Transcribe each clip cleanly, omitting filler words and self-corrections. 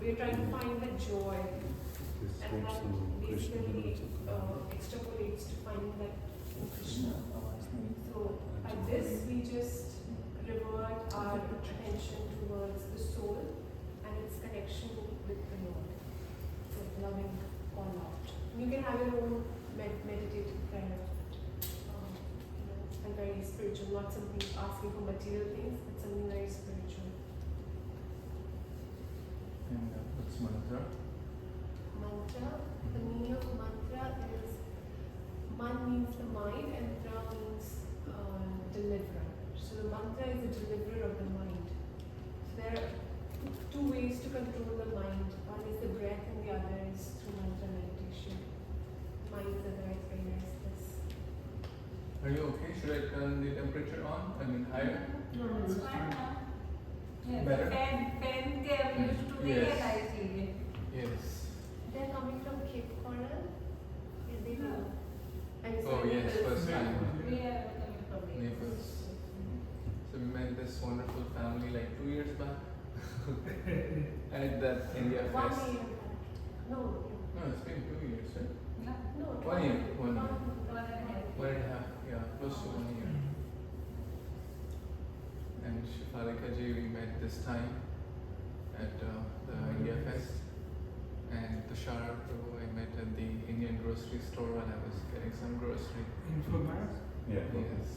we're trying to find the joy, and that basically extrapolates to finding that in Krishna. So by this we just revert our attention towards the soul and its connection with the Lord. So loving call out. You can have your own meditative prayer. And very spiritual, not something asking for material things, but something very spiritual. And what's mantra? Mantra, the meaning of mantra is, man means the mind and tra means deliverer. So the mantra is the deliverer of the mind. So there are two ways to control the mind. One is the breath and the other is through mantra meditation. Mind is otherwise very restless. Are you okay? Should I turn the temperature on? I mean higher? No, it's fine. Yes. Better? Fan care used to be Yes. nicely. Yes. They're coming from Cape Coral. Yeah, they know. And it's Oh like yes, Naples. first time. We are coming from Naples. So we met this wonderful family like 2 years back at that India 1 Fest. year back. No. No, it's been 2 years, right? No. 1 year. 1 year. 1.5. 1.5, yeah, close to 1 year. And Shubha ji we met this time at the India Fest. And Tushar Prabhu I met at the Indian grocery store when I was getting some grocery. In full mass? Yeah. Yes.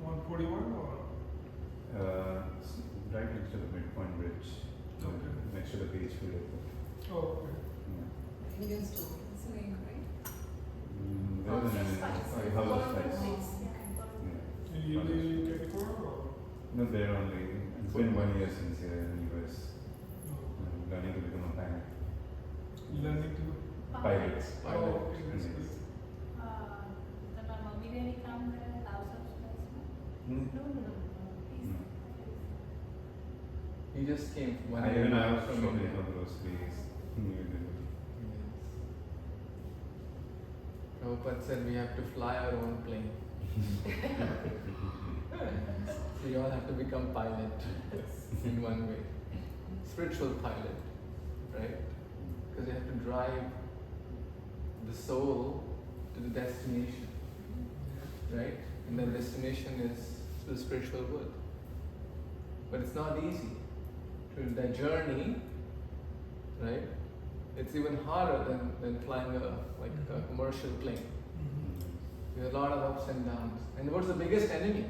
141 or? Right next to the midpoint bridge. Okay. Next to the beach we airport. Oh, okay. Yeah. Indian store. It's name, right? There was an House of Spice. Yeah. Yeah. And you live in Cape Coral or? No, there only. It's been 1 year since here in the US. No. I'm learning to become a pilot. Learning to? Pilot. Oh, okay, that's good. The mommy really come there, House of Spice. Hmm? No. Please. No. He just came from 1 I year even I back was from shopping India. for groceries. Yes. Prabhupada said we have to fly our own plane. So you all have to become pilot in one way. Spiritual pilot, right? Because you have to drive the soul to the destination, right? And that destination is the spiritual world. But it's not easy. To that journey, right? It's even harder than flying a commercial plane. There's a lot of ups and downs. And what's the biggest enemy?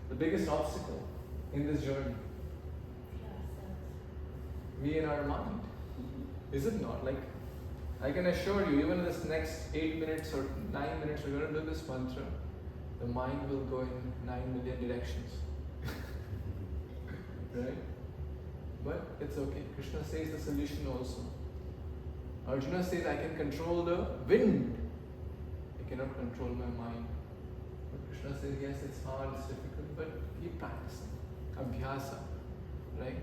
The biggest obstacle in this journey? We in our mind. Is it not? Like, I can assure you, even in this next 8 minutes or 9 minutes, we're going to do this mantra. The mind will go in 9 million directions. Right? But it's okay. Krishna says the solution also. Arjuna says, I can control the wind. I cannot control my mind. But Krishna says, yes, it's hard, it's difficult, but keep practicing. Abhyasa. Right?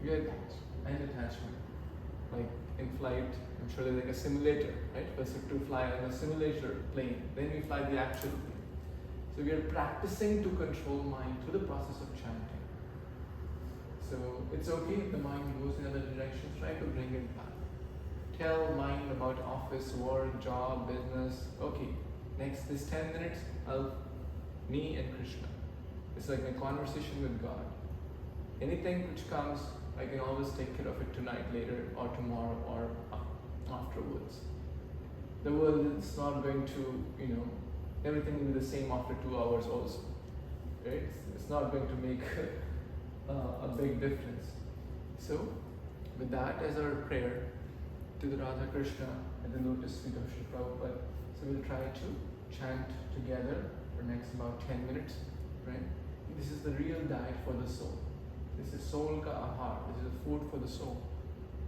We are and attachment. Like in flight, I'm sure there's like a simulator, right? First you have to fly on a simulator plane, then we fly the actual plane. So we are practicing to control mind through the process of chanting. So it's okay if the mind goes in other directions, try to bring it back. Tell mind about office, work, job, business. Okay, next this 10 minutes, me and Krishna. It's like my conversation with God. Anything which comes, I can always take care of it tonight, later, or tomorrow, or afterwards. The world is not going to, everything will be the same after 2 hours also. Right? It's not going to make a big difference. So, with that as our prayer to the Radha Krishna and the lotus feet of Sri Prabhupada, so we'll try to chant together for next about 10 minutes. Right? This is the real diet for the soul. This is soul ka ahar. This is food for the soul.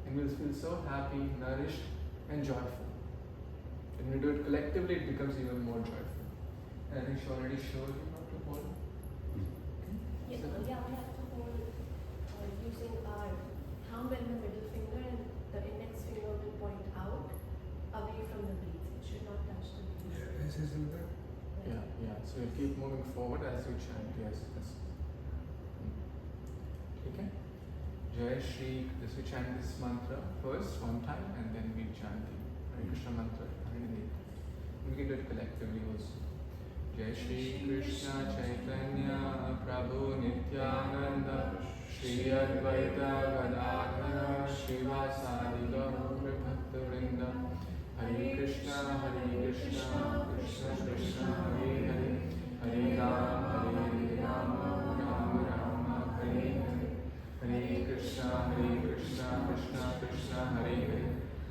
And we'll feel so happy, nourished, and joyful. When we do it collectively, it becomes even more joyful. And I think she already showed you how to hold. Yeah, we have to hold using our thumb and the middle finger, and the index finger will point out away from the breath. It should not touch the breath. Yeah, this is in there. Yeah. So we'll keep moving forward as we chant. Yes. Okay. Jai Shri, this we chant this mantra first one time and then we chant the Hare Krishna mantra. We can do it collectively also. Jai Shri Krishna Chaitanya Prabhu Nityananda Shri Advaita Gadadhara Srivasadi Gaur Bhakta Vrinda Hare Krishna Krishna Krishna Hare Hare Hare Rama Rama Rama Hare Hare Hare Krishna Krishna Krishna Hare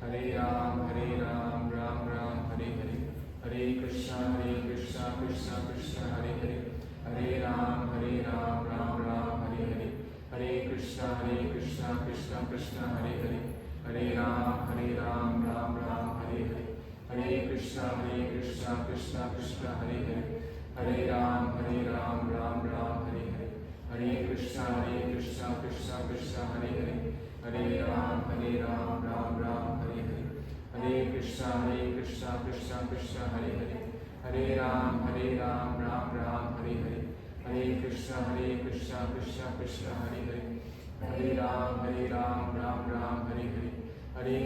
Hare Hare Ram Ram Hare Hare Hare Krishna Krishna Krishna Hare Hare Hare Ram Ram Hare Hare Hare Krishna Krishna Krishna Hare Hare Hare Ram Ram Hare Hare Hare Krishna Krishna Krishna Hare Hare Hare Ram Ram Hare Hare Hare Krishna Krishna Krishna Hare Hare Hare Ram Ram Hare Hare Hare Krishna Krishna Krishna Hare Hare Hare Ram Ram Hare Hare Hare Krishna Krishna Krishna Hare Hare Hare Ram Ram Hare Hare Hare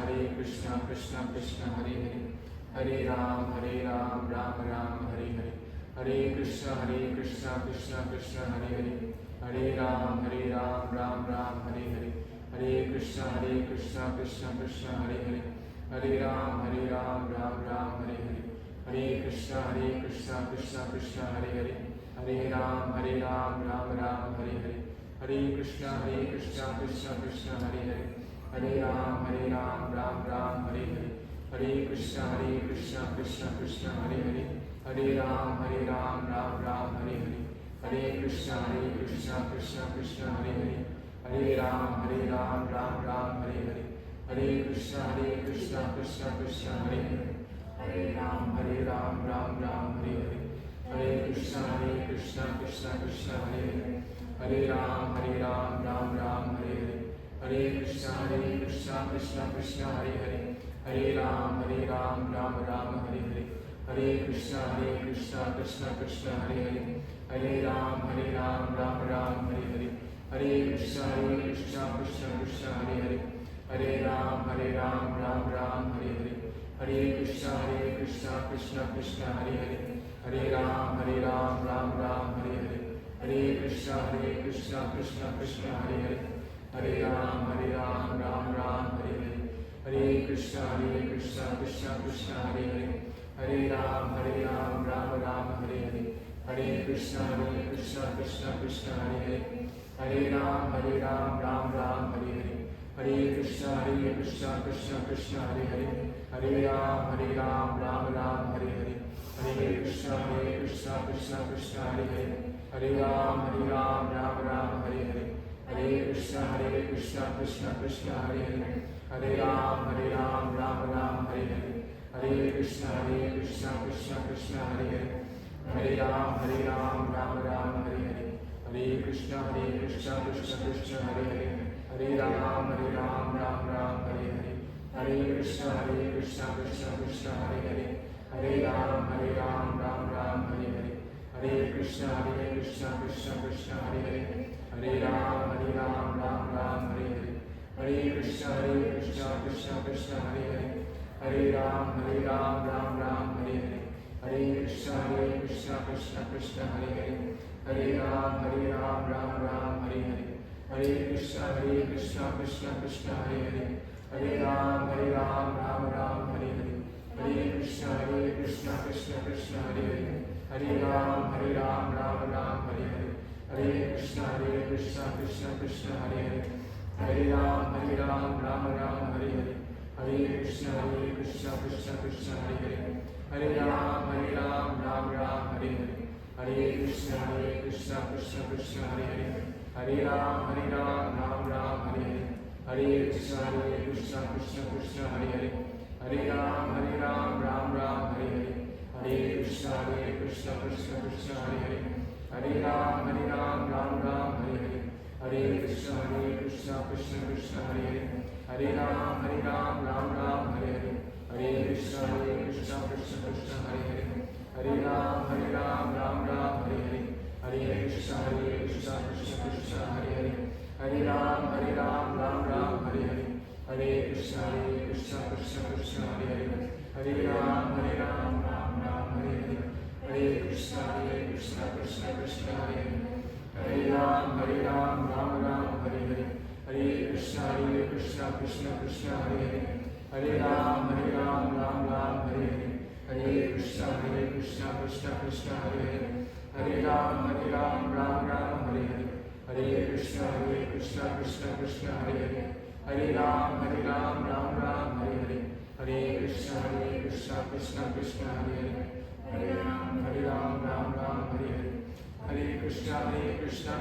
Krishna Krishna Krishna Hare Hare Hare Ram Ram Hare Hare Hare Krishna Krishna Krishna Hare Hare Hare Ram Ram Hare Hare Hare Krishna Krishna Krishna Hare Hare Hare Ram Ram Hare Hare Hare Krishna Krishna Krishna Hare Hare Hare Ram Ram Hare Hare Hare Krishna Krishna Krishna Hare Hare Hare Ram Ram Hare Hare Hare Krishna Krishna Krishna Hare Hare Hare Ram Ram Hare Hare Hare Krishna Krishna Krishna Hare Hare Hare Ram Ram Hare Hare Hare Krishna Krishna Krishna Hare Hare Hare Ram Ram Hare Hare Hare Krishna Krishna Krishna Hare Hare Hare Ram Ram Hare Hare Hare Krishna Krishna Krishna Hare Hare Hare Ram Ram Hare Hare Hare Krishna Krishna Krishna Hare Hare Hare Ram Ram Hare Hare Hare Krishna Krishna Krishna Hare Hare Hare Ram Ram Hare Hare Hare Krishna Krishna Krishna Hare Hare Hare Ram Ram Hare Hare Hare Krishna Krishna Krishna Hare Hare Hare Ram Ram Hare Hare Hare Krishna Krishna Krishna Hare Hare Hare Ram Hare Hare Hare Krishna Krishna Krishna Hare Hare Hare Ram Hare Hare Hare Krishna Krishna Krishna Hare Hare Hare Ram Hare Hare Hare Krishna Krishna Krishna Hare Hare Hare Ram Hare Hare Hare Krishna Krishna Krishna Hare Hare Hare Ram Hare Hare Hare Krishna Krishna Krishna Hare Hare Hare Ram Hare Hare Hare Krishna Krishna Krishna Hare Hare Hare Ram Hare Hare Hare Krishna Krishna Krishna Hare Hare Hare Ram Hare Hare Hare Krishna Krishna Krishna Hare Hare Hare Ram Hare Hare Hare Krishna Krishna Krishna Hare Hare Hare Ram Hare Hare Hare Krishna Krishna Krishna Hare Hare Hare Ram Hare Hare Hare Krishna Krishna Krishna Hare Hare Hare Ram Hare Hare Hare Krishna Krishna Krishna Hare Hare Hare Ram Hare Hare Hare Krishna Krishna Krishna Hare Hare Hare Ram Hare Hare Hare Krishna Krishna Krishna Hare Hare Hare Ram Hare Hare Hare Krishna Krishna Krishna Hare Hare Hare Ram Hare Hare Hare Krishna Krishna Krishna Hare Hare Hare Ram Hare Hare Hare Krishna Krishna Krishna Hare Hare Hare Ram Hare Hare Hare Krishna Krishna Krishna Hare Hare Hare Ram Hare Hare Hare Krishna Krishna Krishna Hare Hare Hare Ram Hare Hare Hare Krishna Krishna Krishna Hare Hare Hare Ram, Ram Ram, Hare Hare. Hare Krishna, Krishna Krishna, Hare Hare. Hare Ram, Ram Ram, Hare Hare. Hare Krishna, Krishna Krishna, Hare Hare. Hare Ram, Ram Ram, Hare Hare. Hare Krishna, Krishna Krishna, Hare Hare. Hare Ram, Ram Ram, Hare Hare. Hare Krishna, Krishna Krishna, Hare Hare. Hare Ram, Ram Ram, Hare Hare. Hare Krishna, Krishna Krishna, Hare Hare. Hare Ram, Ram Ram, Hare Hare. Hare Krishna, Krishna Krishna, Hare Hare. Hare Ram, Ram Ram, Hare Hare. Hare Krishna, Krishna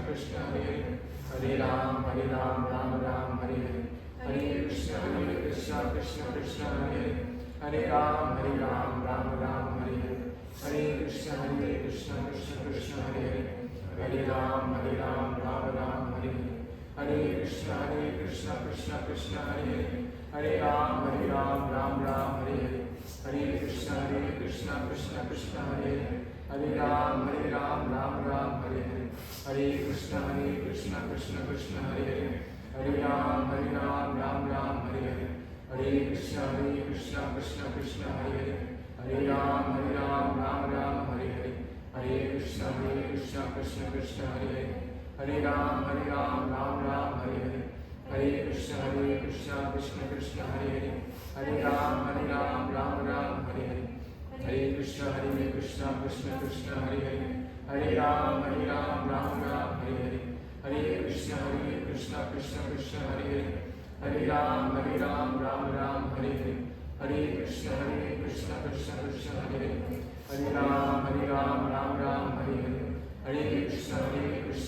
Krishna, Hare Hare. Hare Ram, Ram Ram, Hare Hare. Hare Krishna, Krishna Krishna, Hare Hare. Hare Ram, Ram Ram, Hare Hare. Hare Krishna, Krishna Krishna, Hare Hare. Hare Ram, Ram Ram, Hare Hare. Hare Krishna, Krishna Krishna, Hare Hare. Hare Ram, Ram Ram, Hare Hare. Hare Krishna, Krishna Krishna, Hare Hare. Hare Ram, Ram Ram, Hare Hare. Hare Krishna, Krishna Krishna, Hare Hare. Hare Ram, Ram Ram, Hare Hare. Hare Krishna, Krishna Krishna, Hare Hare. Hare Ram, Ram Ram, Hare Hare. Hare Krishna, Krishna Krishna, Hare Hare. Hare Ram, Ram Ram, Hare Hare. Hare Krishna, Krishna Krishna, Hare Hare. Hare Ram, Ram Ram, Hare Hare. Hare Krishna, Krishna Krishna, Hare Hare. Hare Ram, Ram Ram, Hare Hare. Hare Krishna, Krishna Krishna, Hare Hare. Hare Ram, Ram Ram, Hare Hare. Hare Krishna, Krishna Krishna, Hare Hare. Hare Ram, Ram Ram, Hare Hare. Hare Krishna, Krishna Krishna, Hare Hare. Hare Ram, Ram Ram, Hare Hare. Hare Krishna, Krishna Krishna, Hare Hare. Hare Ram, Ram Ram, Hare Hare. Hare Krishna,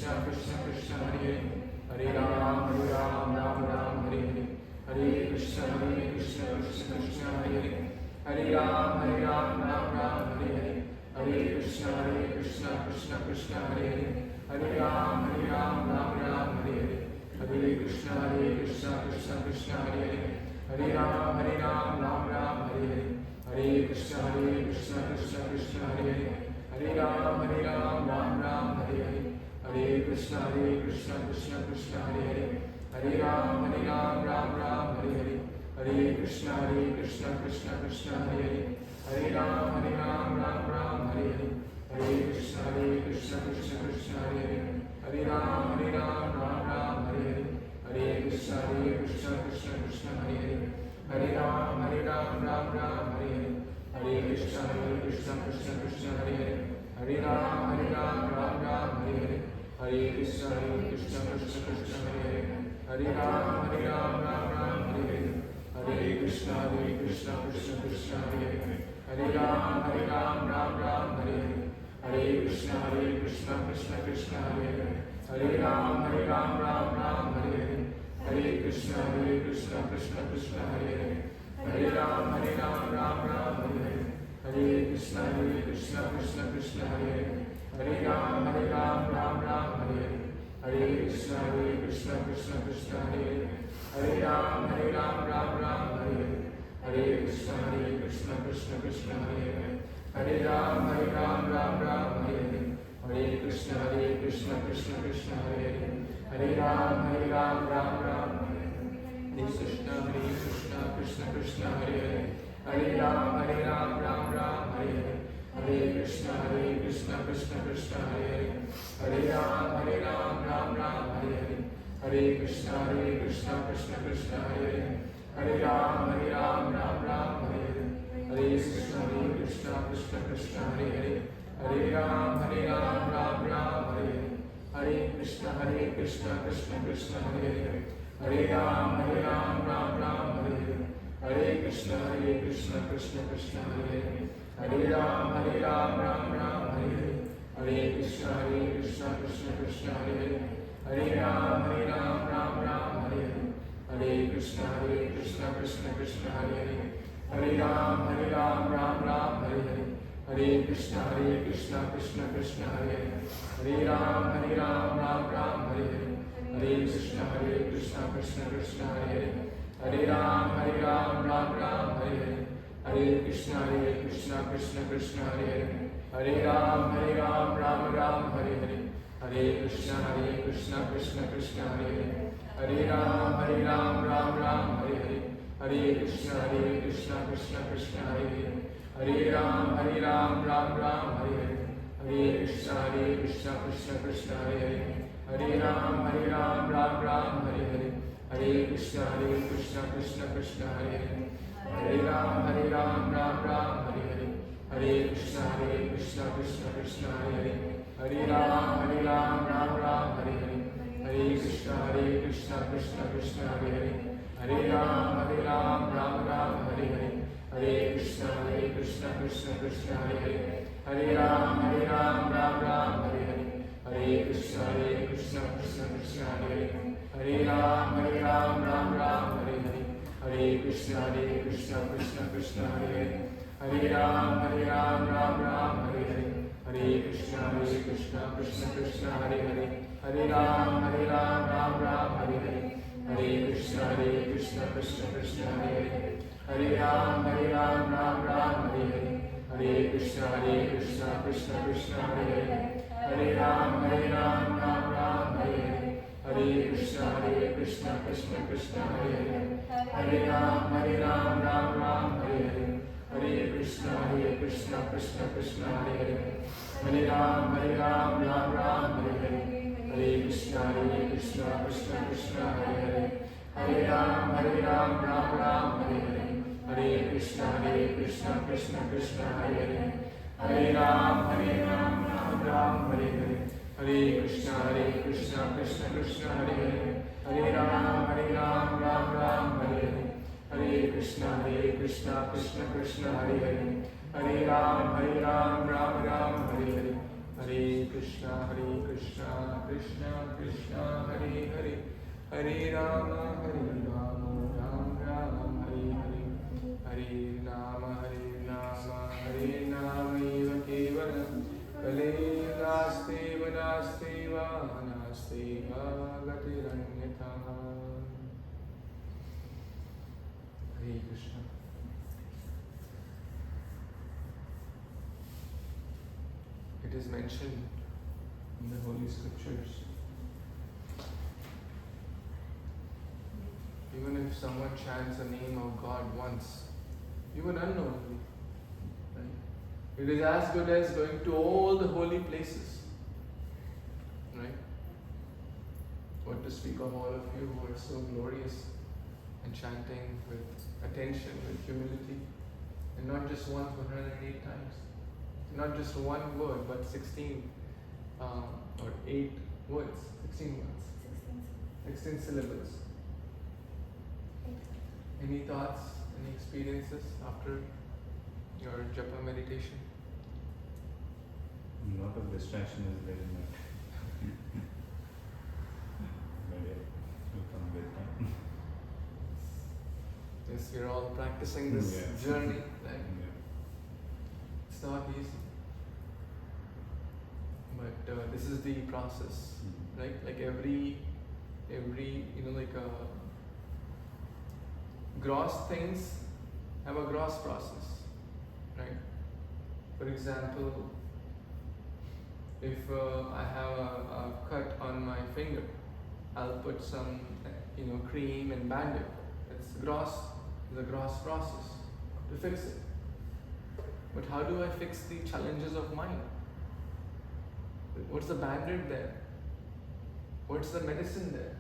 Krishna Krishna, Hare Hare. Hare Ram, Ram Ram, Hare Hare. Hare Krishna, Krishna Krishna, Hare Hare. Hare Ram, Ram Ram, Hare Hare. Hare Krishna, Krishna Krishna, Hare Hare. Hare Ram, Ram Ram, Hare Hare. Hare Krishna, Krishna Krishna, Hare Hare. Hare Ram, Ram Ram, Hare Hare. Hare Krishna, Krishna Krishna, Hare Hare. Hare Ram, Ram Ram, Hare Hare. Hare Krishna, Krishna Krishna, Hare Hare. Hare Ram, Ram Ram, Hare Hare. Hare Krishna, Krishna Krishna, Hare Hare. Hare Ram, Ram Ram, Hare Hare. Hare Krishna, Krishna Krishna, Hare Hare. Hare Ram, Ram Ram, Hare Hare. Hare Krishna, Krishna Krishna, Hare Hare. Hare Ram, Ram Ram, Hare Hare. Hare Krishna, Krishna Krishna, Hare Hare. Hare Ram, Ram Ram, Hare Hare. Hare Krishna, Krishna Krishna, Hare Hare. Hare Ram, Ram Ram, Hare Hare. Hare Krishna, Krishna Krishna, Hare Hare. Hare Ram, Ram Ram, Hare Hare. Hare Krishna, Krishna Krishna, Hare Hare. Hare Ram, Ram Ram, Hare Hare. Hare Krishna, Krishna Krishna, Hare Hare. Hare Ram, Ram Ram, Hare Hare. Hare Krishna, Krishna Krishna, Hare Hare. Hare Ram, Ram Ram, Hare Hare. Hare Krishna, Krishna Krishna, Hare Hare. Hare Ram, Ram Ram, Hare Hare. Hare Krishna, Krishna Krishna, Hare Hare. Hare Ram, Ram Ram, Hare Hare. Hare Krishna, Krishna Krishna, Hare Hare. Hare Ram, Ram Ram, Hare Hare. Hare Krishna, Krishna Krishna, Hare Hare. Hare Ram, Ram Ram, Hare Hare. Hare Krishna, Krishna Krishna, Hare Hare. Hare Ram, Ram Ram, Hare Hare. Hare Krishna, Krishna Krishna, Hare Hare. Hare Ram, Ram Ram, Hare Hare. Hare Krishna, Krishna Krishna, Hare Hare. Hare Ram, Ram Ram, Hare Hare. Hare Krishna, Krishna Krishna, Hare Hare. Hare Ram, Ram Ram, Hare Hare. Hare Krishna, Krishna Krishna, Hare Hare. Hare Ram, Ram Ram, Hare Hare. Hare Krishna, Krishna Krishna, Hare Hare. Hare Ram, Ram Ram, Hare Hare. Hare Krishna, Krishna Krishna, Hare Hare. Hare Ram, Ram Ram, Hare Hare. Hare Krishna, Krishna Krishna, Hare Hare. Hare Ram, Ram Ram, Hare Hare. Hare Krishna, Krishna Krishna, Hare Hare. Hare Ram, Ram Ram, Hare Hare. Hare Krishna, Krishna Krishna, Hare Hare. Hare Ram, Ram Ram, Hare Hare. Hare Krishna, Krishna Krishna, Hare Hare. Hare Ram, Ram Ram, Hare Hare. Hare Krishna, Krishna Krishna, Hare Hare. Hare Ram, Ram Ram, Hare Hare. Hare Krishna, Krishna Krishna, Hare Hare. Hare Ram, Ram, Hare Hare. Hare Krishna, Krishna Krishna, Hare Hare. Hare Ram, Ram, Hare Hare. Hare Krishna, Krishna Krishna, Hare Hare. Hare Ram, Ram, Hare Hare. Hare Krishna, Krishna Krishna, Hare Hare. Hare Ram, Ram, Hare Hare. Hare Krishna, Krishna Krishna, Hare Hare. Hare Ram, Ram, Hare Hare. Hare Krishna, Krishna Krishna, Hare Hare. Hare Ram, Ram, Hare Hare. Hare Krishna, Krishna Krishna, Hare Hare. Hare Ram, Ram, Hare Hare. Hare Krishna, Krishna Krishna, Hare Hare. Hare Ram, Ram, Hare Hare. Hare Krishna, Krishna Krishna, Hare Hare. Hare Ram, Ram, Hare Hare. Hare Krishna, Krishna Krishna, Hare Hare. Hare Ram, Ram, Hare Hare. Hare Krishna, Krishna Krishna, Hare Hare. Hare Ram, Ram, Hare Hare. Hare Krishna, Krishna Krishna, Hare Hare. Hare Ram, Ram, Hare Hare. Hare Krishna, Krishna Krishna, Hare Hare. Hare Ram, Ram, Hare Hare. Hare Krishna, Krishna Krishna, Hare Hare. Hare Ram, Ram, Hare Hare. Hare Krishna, Krishna Krishna, Hare Hare. Hare Rama, Ram Ram, Hare Hare. Hare Rama, Hare Rama, Eva Kevalam. Kale Nasteva, Nasteva, Gatiranyatha. Hare Krishna. It is mentioned in the Holy Scriptures. Even if someone chants the name of God once, even unknowingly, right? It is as good as going to all the holy places, right? What to speak of all of you who are so glorious and chanting with attention, with humility, and not just once but 108 times. Not just one word, but 16 or 8 words, 16 words, 16 syllables. Any thoughts, any experiences after your japa meditation? A lot of distraction is there in that. But yeah, it will come with time. Yes, we're all practicing this journey. Right? Yeah. It's not easy. But this is the process, right? Like every gross things have a gross process, right? For example, if I have a cut on my finger, I'll put some, cream and band it. It's a gross process to fix it. But how do I fix the challenges of mind? What's the band-aid there? What's the medicine there?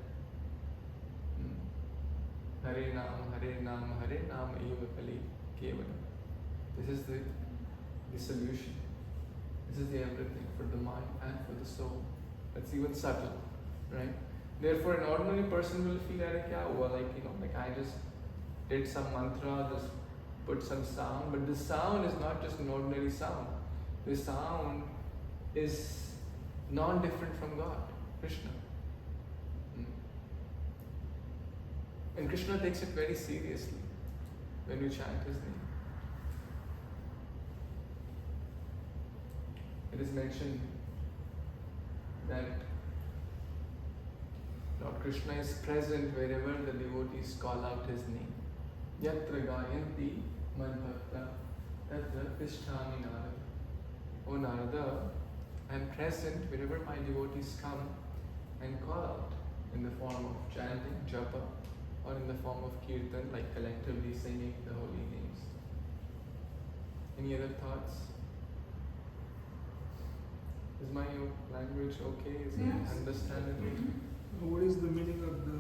Hare Nam, Eva Kali Kevalam. This is the solution. This is the everything for the mind and for the soul. That's even subtle, right? Therefore, an ordinary person will feel like I just did some mantra, just put some sound, but this sound is not just an ordinary sound. This sound is non-different from God, Krishna. And Krishna takes it very seriously when you chant His name. It is mentioned that Lord Krishna is present wherever the devotees call out His name. Yatra gayanti madbhakta tatra tishtami narada. O Narada, I am present wherever my devotees come and call out in the form of chanting, japa, or in the form of kirtan, like collectively singing the holy names. Any other thoughts? Is my language okay? Is it Yes. understandable? What is the meaning of the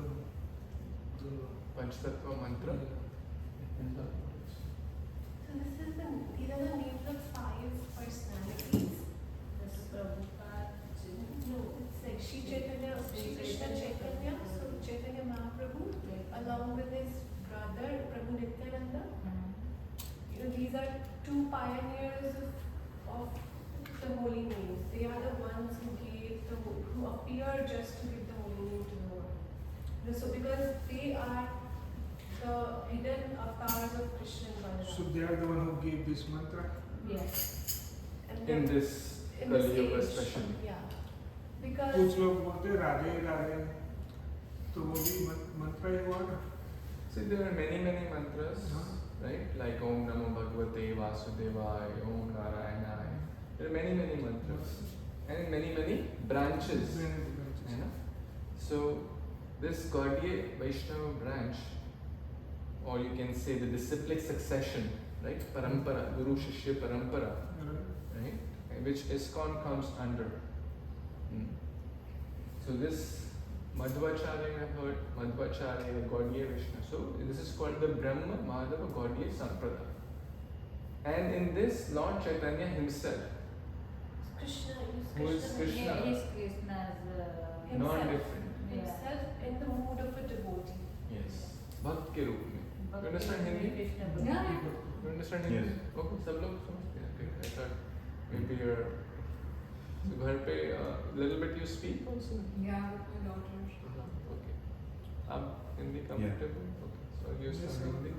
Panchatattva mantra? So this is these are the names of 5 personalities. This is Prabhupada. No, it's like Shri Chaitanya, Shri Krishna Chaitanya, so Chaitanya Mahaprabhu, along with his brother Prabhu Nityananda. These are 2 pioneers of the holy names. They are the ones who appear just to give the holy name to the world. So because they are the hidden avatars of Krishna and Balaram. So they are the one who gave this mantra? Yes. And In then- this in Kali this Yuga age, especially. Yeah. Because कुछ लोग बोलते हैं राधे राधे, तो वो भी मंत्र ही हुआ ना? See, there are many mantras, right? Like Om Namo Bhagavate Vasudevaya, Om Narayanaya. There are many mantras and many branches. You know? So this Gaudiya Vaishnava branch, or you can say the disciplic succession, right? Parampara, Guru Shishya Parampara, right? And which ISKCON comes under. So this Madhvacharya, I have heard, Madhvacharya, Gaudiya Vaishnava. So this is called the Brahma Madhava Gaudiya Sampradaya. And in this, Lord Chaitanya himself, Krishna who is is Krishna? Yeah, he's Krishna's. Himself. non-different. himself in the mood of a devotee. Yes. Bhakt के रूप में. You understand Hindi? Krishna Yeah. You understand Hindi? Yes. Okay, सब लोग समझते हैं. Okay, I thought maybe you're. So घर पे little bit you speak also. Yeah, with my daughter. Okay. आप Hindi comfortable? Okay. So you Yes, speak Hindi.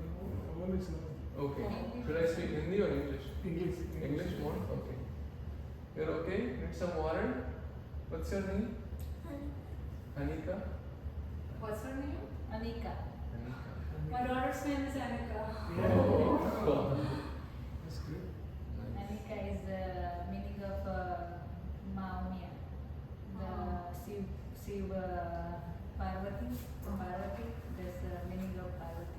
only some Okay. Should I speak Hindi or English? English. English more? Okay. You're okay? Need some water? What's your name? Anika? What's her name? Anika. My daughter's name is Annika. Oh. That's good. Nice. Anika is the meaning of Maumya. The Shiv Parvati. Parvati. That's the meaning of Parvati.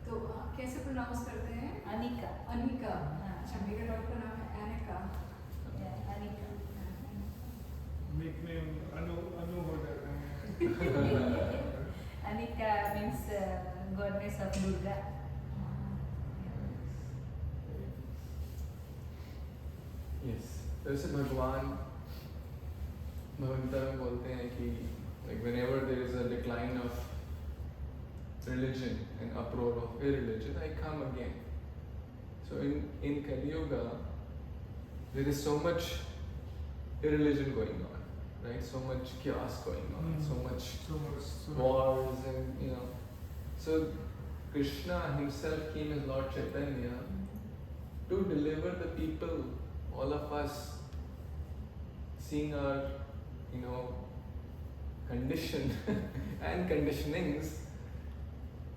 तो कैसे pronounce करते हैं? Anika. Anika. हाँ. अच्छा, मेरे daughter का नाम है Aneka. Yeah, Anika. Nickname Anu हो जाता है. Anika means goddess of Durga. Yes. वैसे भगवान भगवंता में बोलते हैं कि like whenever there is a decline of religion and uproar of irreligion, I come again. So in Kali Yuga, there is so much irreligion going on, right? So much chaos going on, so much So wars and So Krishna himself came as Lord Chaitanya to deliver the people, all of us, seeing our, condition and conditionings,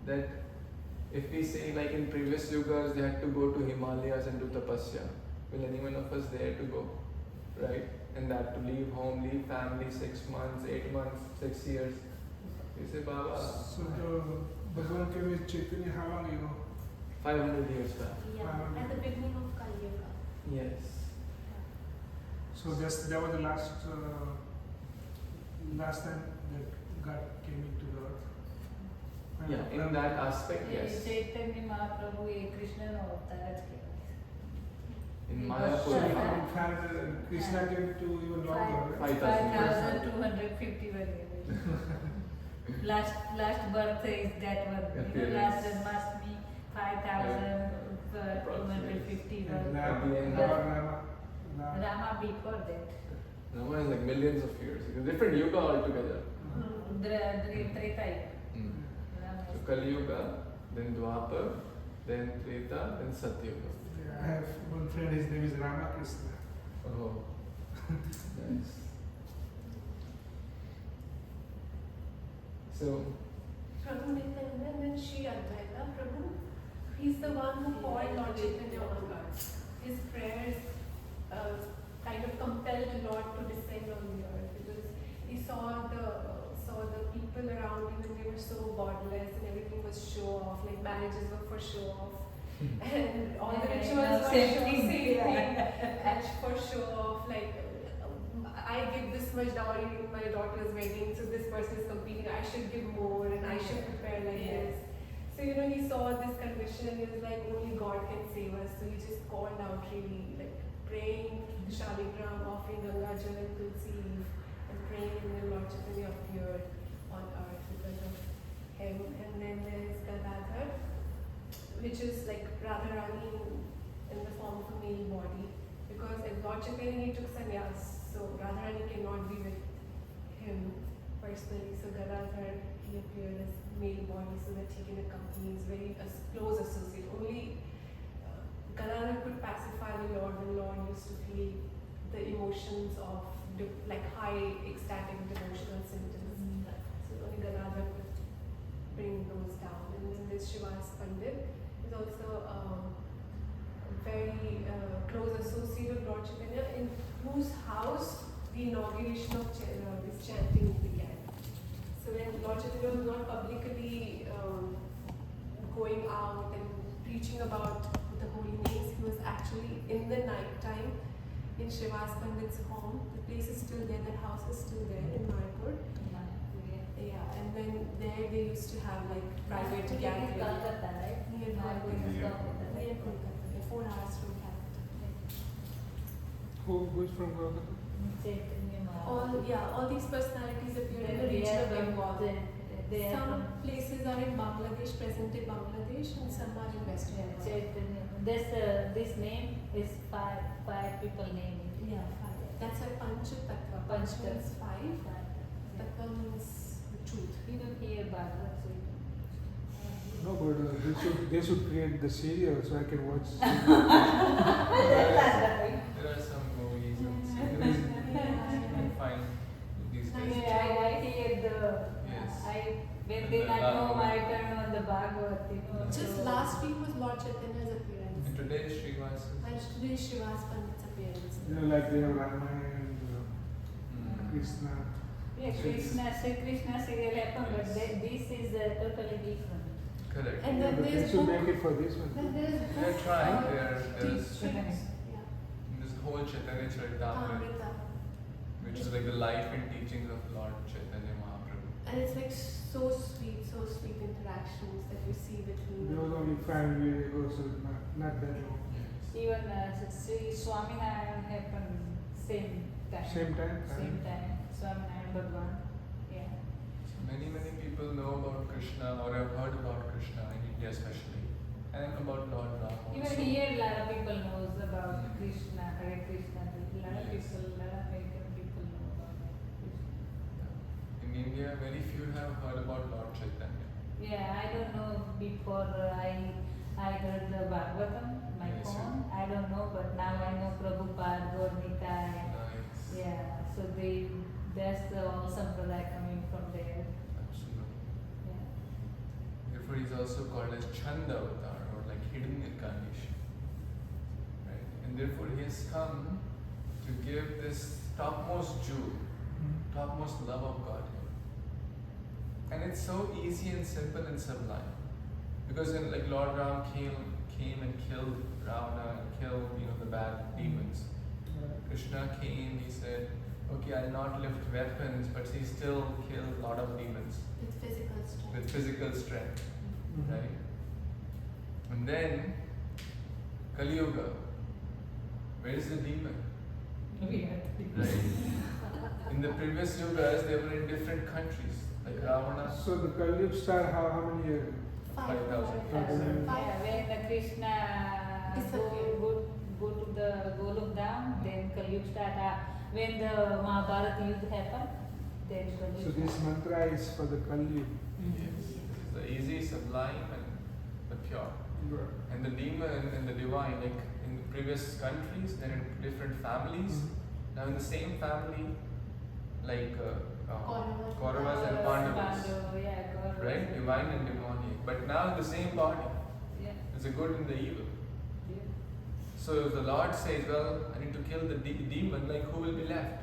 that if we say like in previous yugas they had to go to Himalayas and do tapasya, will anyone of us dare to go, right? And that to leave home, leave family 6 months, 8 months, 6 years. You say, Baba, So the Bhagwan came with Chaitanya how long ago? 500 years back. Yeah. At the beginning of Kali Yuga. Yes. So that was the last time that God came into the earth. Yeah, in that aspect, yes. Chaitanya Mahaprabhu એ કૃષ્ણનો અવતાર જ કહેવાય. In He Mayapur, was- So in fact, Krishna came to even longer. Right? 5251 years. Last birth is that one. Last Janmashtami 5251. And Yeah. Rama before that. Rama is like millions of years. It's a different yuga altogether. Treta Yuga. Rama So is- Kali Yuga, then Dwapar, then Treta, then Satyuga. Yeah, I have one friend, his name is Ramakrishna. Oh, nice. So, Prabhu Nityananda and then Sri Advaita Prabhu, he's the one who called Lord Chaitanya on God. His prayers kind of compelled the Lord to descend on the earth, because he saw the people around him and they were so godless and everything was show off, like marriages were for show off. And all the rituals were same show, thing. same thing, and for show off, like I give this much dowry in my daughter's wedding, so this person is competing, I should give more and I should prepare like this. So he saw this condition and he was like, only God can save us. So he just called out really, like praying Shaligram, offering Ganga Jal and Tulsi leaf, and praying, and then Lord Chaitanya appeared on earth because of him. And then there is Gadadhar, which is like Radharani in the form of a male body, because if Lord Chaitanya he took sannyas, so Radharani cannot be with him personally, so Gadadhar he appeared as male body so that he can accompany his very close associate. Only Gadadhar could pacify the Lord when Lord used to feel the emotions of like high ecstatic devotional symptoms. So only Gadadhar could bring those down. And then this Shivas Pandit is also a very close associate of Lord Chaitanya, in whose house the inauguration of this chanting began. So when Lord Chaitanya was not publicly going out and preaching about the holy names, he was actually in the night time in Shivas Pandit's home. The place is still there, the house is still there in Mayapur. Yeah, and then there they used to have like private gatherings. Kolkata, right? Near Mayapur Kolkata. is Kolkata. Near Kolkata, 4 hours from Calcutta. Who's from Kolkata? Chaitanya Mahaprabhu. All these personalities appear in the They region are of Bengal. they are Some from places are in Bangladesh, present day Bangladesh, and some are in West Bengal. Chaitanya. This name is five people named it. Yeah, 5. That's a Panch Tattva. Panch Panch means 5. Yeah. Tattva means the truth. You don't hear Bhagavad, so you No, but they should create the serial so I can watch. There are some movies and series you can find these days. I hear Yes. when they not home, I turn on the Bhagavad, Just last week was Lord Chaitanya's appearance. And today is Srivas. And today is Shivas Pandit's appearance. Like they have Ramayana and Mm. Krishna. Yeah, Sri Krishna serial happened, but this is totally different. Correct. And then But they there's should book. make it for this one. Then there's book. They're trying. There's teachings. Yeah. this whole Chaitanya Charitamrita, Amrita. which is like the life and teachings of Lord Chaitanya Mahaprabhu. And it's like so sweet interactions that you see between There was them. only 5 years ago, so not that long. Yes. Even Sri Swaminarayan happened same time. Same time? Same time. Swaminarayan Bhagwan. Yeah. So many people know about Krishna or have heard about Krishna in India especially, and about Lord Ram also. Even here, a lot of people knows about Krishna, Hare Krishna. A lot of Yes. people, a lot of American people know about Krishna. In India, very few have heard about Lord Chaitanya. Yeah, I don't know before I heard the Bhagavatam, my Yes, phone. I don't know, but now I know Prabhupada, Gaurnika. Nice. Yeah, so that's the all sampradaya coming from there. Absolutely. Yeah. Therefore, he's also called as Chanda Avatar, or like hidden incarnation. Right? And therefore, he has come to give this topmost jewel, topmost love of Godhead. And it's so easy and simple and sublime. Because when like Lord Ram came and killed Ravana and killed the bad demons, Krishna came, he said, okay, I'll not lift weapons, but he still killed a lot of demons With physical strength. with physical strength, right? And then Kali Yuga, where is the demon? Right? In the previous yugas, they were in different countries, like Ravana, So the Kali Yuga start how many years? 5,000 5,000. Yeah, when the Krishna Disappeared. go to the Golok Dham, then Kali Yuga start. When the Mahabharata Yuddha happened, then Kali So Yuga. this mantra is for the Kali Yuga. Yes. This is the easy, sublime, and the pure. Right. And the demon and the divine, like in the previous countries, they're in different families. Now in the same family, like Kauravas and Pandavas, Yeah, Kauravas. right? Divine and demonic. But now in the same body, Yeah. there's a good and the evil. Yeah. So if the Lord says, well, I need to kill the demon, like who will be left?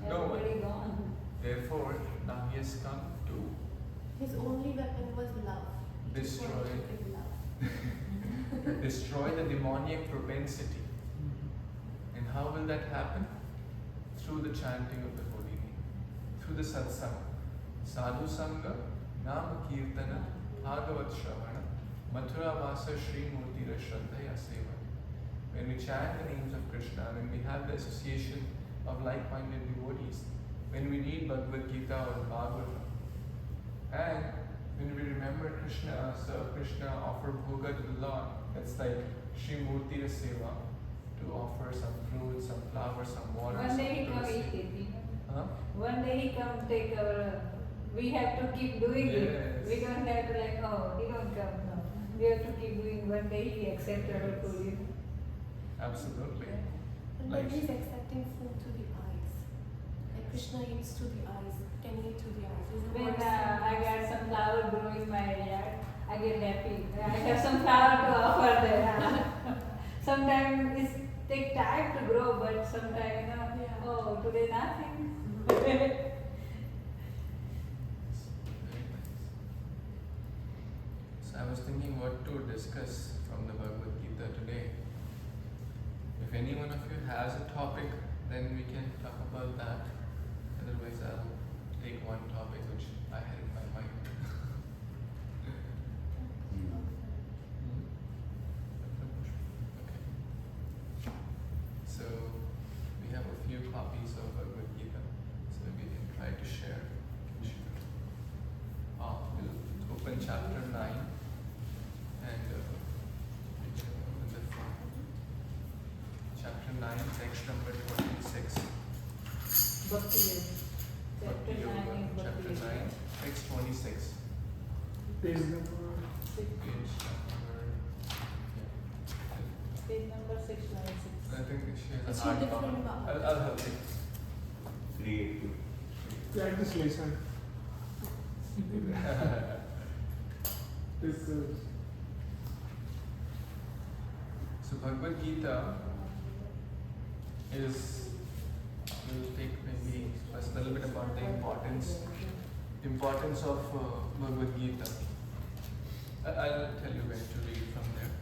No one. Everybody gone. Therefore, now he has come to His only weapon was love. He just Destroy. wanted to give love. destroy the demoniac propensity. And how will that happen? Through the chanting of the holy name, through the satsang, sadhu sangha, nama kirtana, bhagavat shravana, mathura vasa shri murti rashradhaya seva. When we chant the names of Krishna, when we have the association of like-minded devotees, when we read Bhagavad Gita or Bhagavatam, and when we remember Krishna, serve Krishna, offer bhoga to the Lord, that's like Shri Murti Seva, to offer some fruit, some flowers, some water. One day he some come tulsi. eat it. Huh? One day he come take our. We have to keep doing Yes. it. We don't have to like, oh, he don't come now. We have to keep doing. One day he accept our food. Absolutely. And Like- then he's accepting food through the eyes. Like Krishna eats through the eyes, can eat through the eyes. There's no When mercy. I got some flower growing in my yard, I get happy. I have some flower to offer there. Sometimes it take time to grow, but sometimes Yeah. oh, today nothing. Very nice. So I was thinking what to discuss from the Bhagavad Gita today. If any one of you has a topic, then we can talk about that. Otherwise, I'll take one topic which I had in my mind. Okay. So we have a few copies of Bhagavad Gita, so we can try to share. We'll open chapter 9 and we can open the phone. Chapter 9, text number 26. Bhakti Yoga. Bhakti Chapter 9 Yoga, is Bhakti chapter 9, Yoga. text 26. Page number. Page number, Page number 696. I think she has It's a hard two different copy. books. I'll help you. 382. Like this lesson. This So Bhagavad Gita is, we'll take maybe first a little bit about the importance of Bhagavad Gita. I'll tell you when to read from there.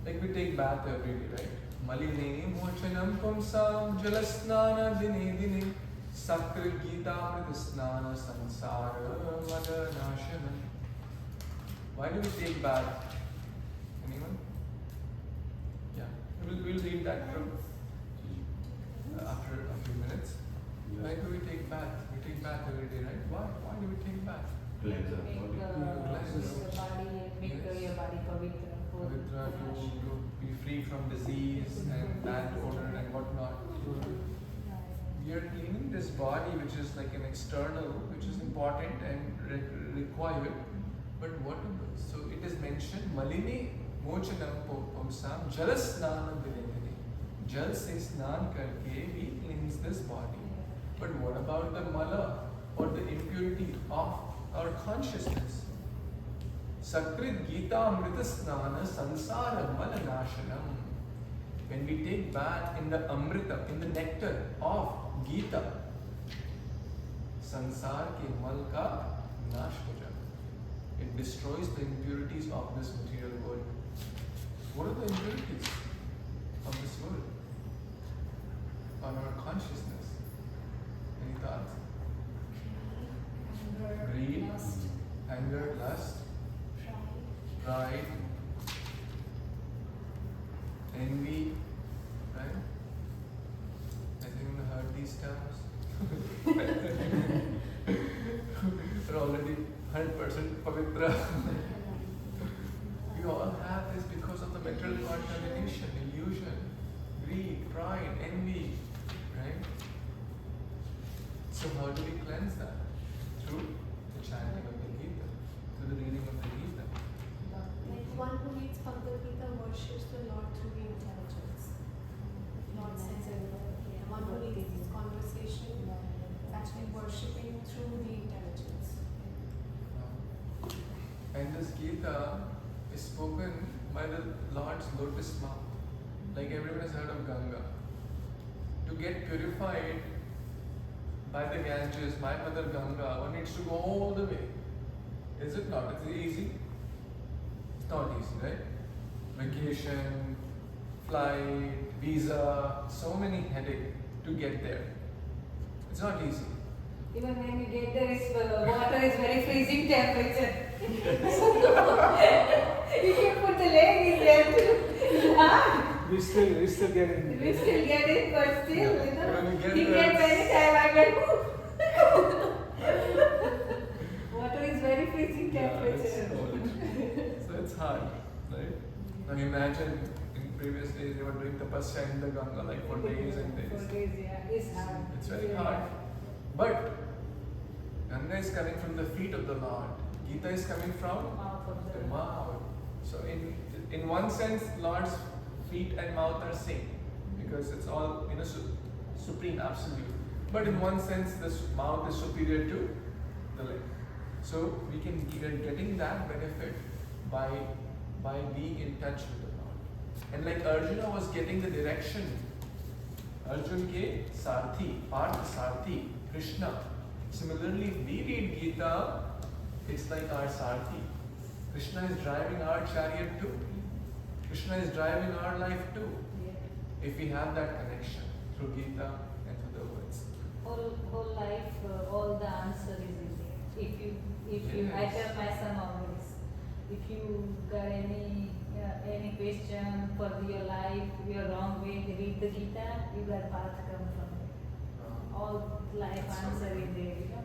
Like we take bath every day, right? Maline mochanam pumsam jalasnana dine dine sakra gita mridasnana sansara madanashanam. Why do we take bath? Anyone? Yeah, we'll read that from after a few minutes. Why do we take bath? We take bath every day, right? Why do we take bath? Cleanse our Make body. the body and make Yes. your body pavitra. Pavitra, to be free from disease and bad odor and whatnot. We are cleaning this body, which is like an external, which is important and required. But what to do? So it is mentioned, Maline mochanam pumsam jalasnana dine. Jal se snan karke we cleanse this body. But what about the mala or the impurity of our consciousness? Sakrit Gita Amrita Snana Sansara Malanashanam. When we take bath in the Amrita, in the nectar of Gita, Sansar ke mal ka nash ho jata. It destroys the impurities of this material world. What are the impurities of this world? On our consciousness. Any thoughts? Greed, lust, anger, lust, pride, envy, right? Has anyone heard these terms? They're already 100% pavitra. We all have this because of the mental contamination, illusion, greed, pride, envy, right? So how do we cleanse that? Through the chanting of the Gita, through the reading of the Gita. Like one who reads Bhagavad Gita worships the Lord through the intelligence. Lord says everything. The one who reads this conversation is actually worshipping through the intelligence. And this Gita is spoken by the Lord's lotus mouth. Like everyone has heard of Ganga. To get purified by the Ganges, my mother Ganga, one needs to go all the way. Is it not? Is it easy? It's not easy, right? Vacation, flight, visa, so many headaches to get there. It's not easy. Even when you get there, water is very freezing temperature. If you put the leg in there too, We still get in. we still get it, but still, When we get he there, gets many time, I get water is very freezing temperature. it's cold. So it's hard, right? Now imagine in previous days they were doing tapasya in the Ganga like for days and days. For days, yeah, it's hard. It's very hard. But Ganga is coming from the feet of the Lord. Gita is coming from Mouth of the the mouth. So in one sense, Lord's feet and mouth are same because it's all supreme, absolute. But in one sense, this mouth is superior to the leg. So we are getting that benefit by being in touch with the Lord. And like Arjuna was getting the direction. Arjun ke Sarthi, Partha Sarthi, Krishna. Similarly, we read Gita, it's like our Sarthi. Krishna is driving our chariot too. Krishna is driving our life too. Yeah. If we have that connection through Gita and through the words. Whole life, all the answer is in there. If you, I Yes. tell my son always, if you got any question for your life, your wrong way, read the Gita, you got path come from it. All life That's so answer good. is there,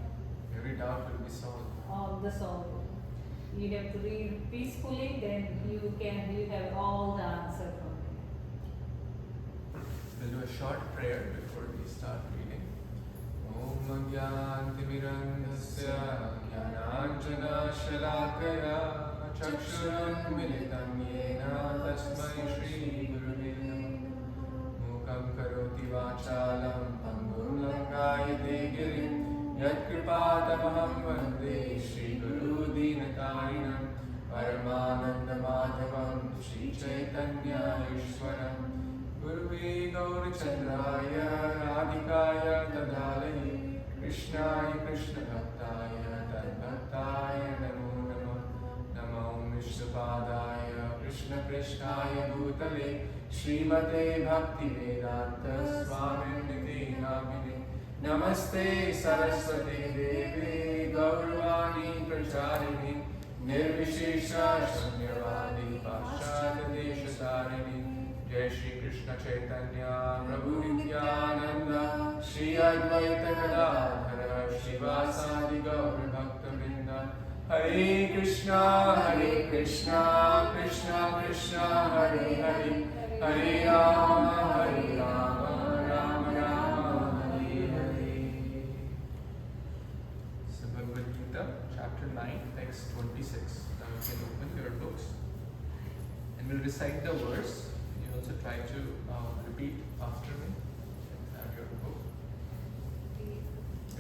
Every doubt will be solved. all the solve. You have to read peacefully, then you have all the answer from it. We'll do a short prayer before we start reading. Om Gyantimirandhasya Jnananjana Shalakaya Chakshurunmilitam Yena Tasmai Shri Gurave Namah Mukam Karoti Vachalam Pangum Langayate Girim Yat Kripatamaham Vande Shri Guru Dinatarinam Paramananda Madhavam Shri Chaitanya Ishwaram Guruve Gaurachandraya Radhikaya Tadalaye Krishnaya Krishna Bhaktaya Tadbhaktaya Namo Namo Namo Vishnupadaya Krishna Krishnaya Bhutale Srimate Bhakti Vedanta Swami Namine Namaste Saraswati Devi Gauravani Pracharini Nirvishesha Shunyavadi Paschata Deshasarini Jai Shri Krishna Chaitanya Prabhu Nityananda Shri Advaita Gadadhara Shivasadi Gaur Bhakta Vrinda Hare Krishna Krishna Krishna Hare Hare Hare Rama Rama Rama Hare Hare. So Bhagavad Gita chapter 9 text 26. Now you can open your books and we'll recite the verse. You also try to repeat after me. Have your book.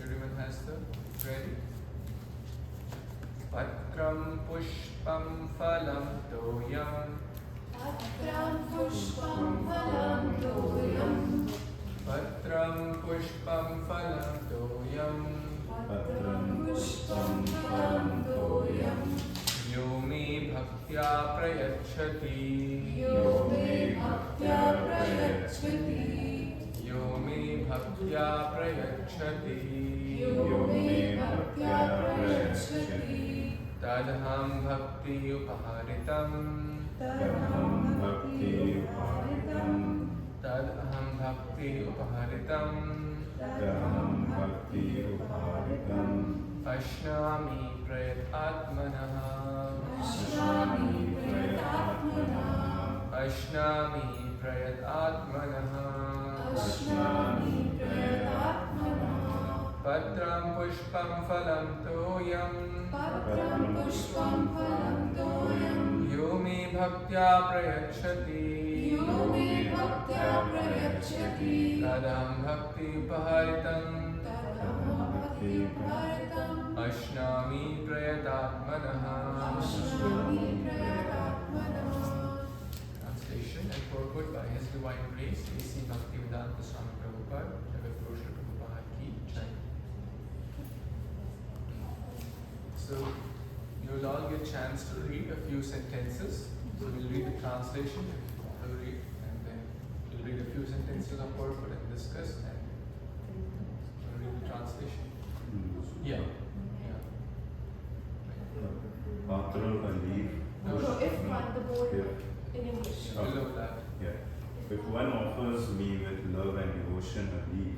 Everyone has the ready. Patram pushpam phalam toyam. Patram pushpam phalam toyam. Patram pushpam phalam toyam. Patram pushpam phalam toyam. Yo me bhaktya prayachati. Yo me bhaktya prayachati. Yo me bhaktya prayachati. Yo me bhaktya prayachati. Tadham bhakti upaharitam. Tadham bhakti upaharitam. Tadham bhakti upaharitam. Tadham bhakti upaharitam. Ashnami prayat atmanah. Ashrami prayatatmanah. Ashnami prayat atmanah. Ashrami prayatatmanah. Patram pushpam phalam toyam. Patram pushpam phalam toyam. Yo me bhaktya prayachati. Yo me bhaktya prayachati. Tadham bhakti upaharitam. Tadham bhakti upaharitam. Ashnami prayatatmanah. Ashrami prayatatmanah. Translation and purport by His His Divine Grace, A.C. Bhakti Swami Prabhupada, Jagat Guru Prabhupada Ki Jai. So, you will all get a chance to read a few sentences. So, we'll read the translation if you want to read, and then we'll read a few sentences of purport and discuss, and we'll read the translation. Yeah. After a leaf. No, if one, the board If- in English. Oh. Below that. Yeah. If one offers me with love and devotion a leaf,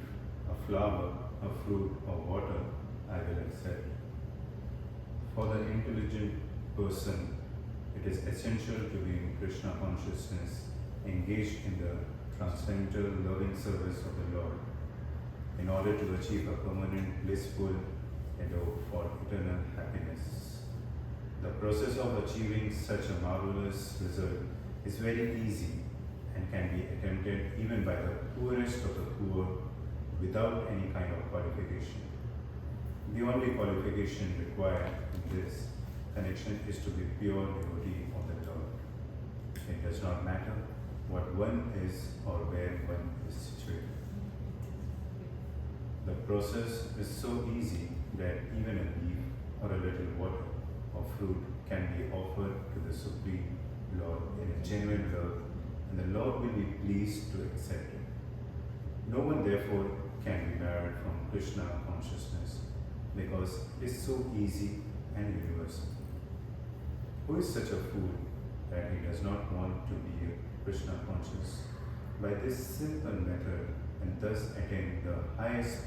a flower, a fruit, or water, I will accept. For the intelligent person, it is essential to be in Krishna consciousness, engaged in the transcendental loving service of the Lord, in order to achieve a permanent blissful abode for eternal happiness. The process of achieving such a marvelous result is very easy and can be attempted even by the poorest of the poor without any kind of qualification. The only qualification required in this connection is to be pure devotee of the Lord. It does not matter what one is or where one is situated. The process is so easy that even a leaf or a little water or fruit can be offered to the Supreme Lord in a genuine love, and the Lord will be pleased to accept it. No one therefore can be barred from Krishna consciousness because it is so easy and universal. Who is such a fool that he does not want to be Krishna conscious? By this simple method, and thus attain the highest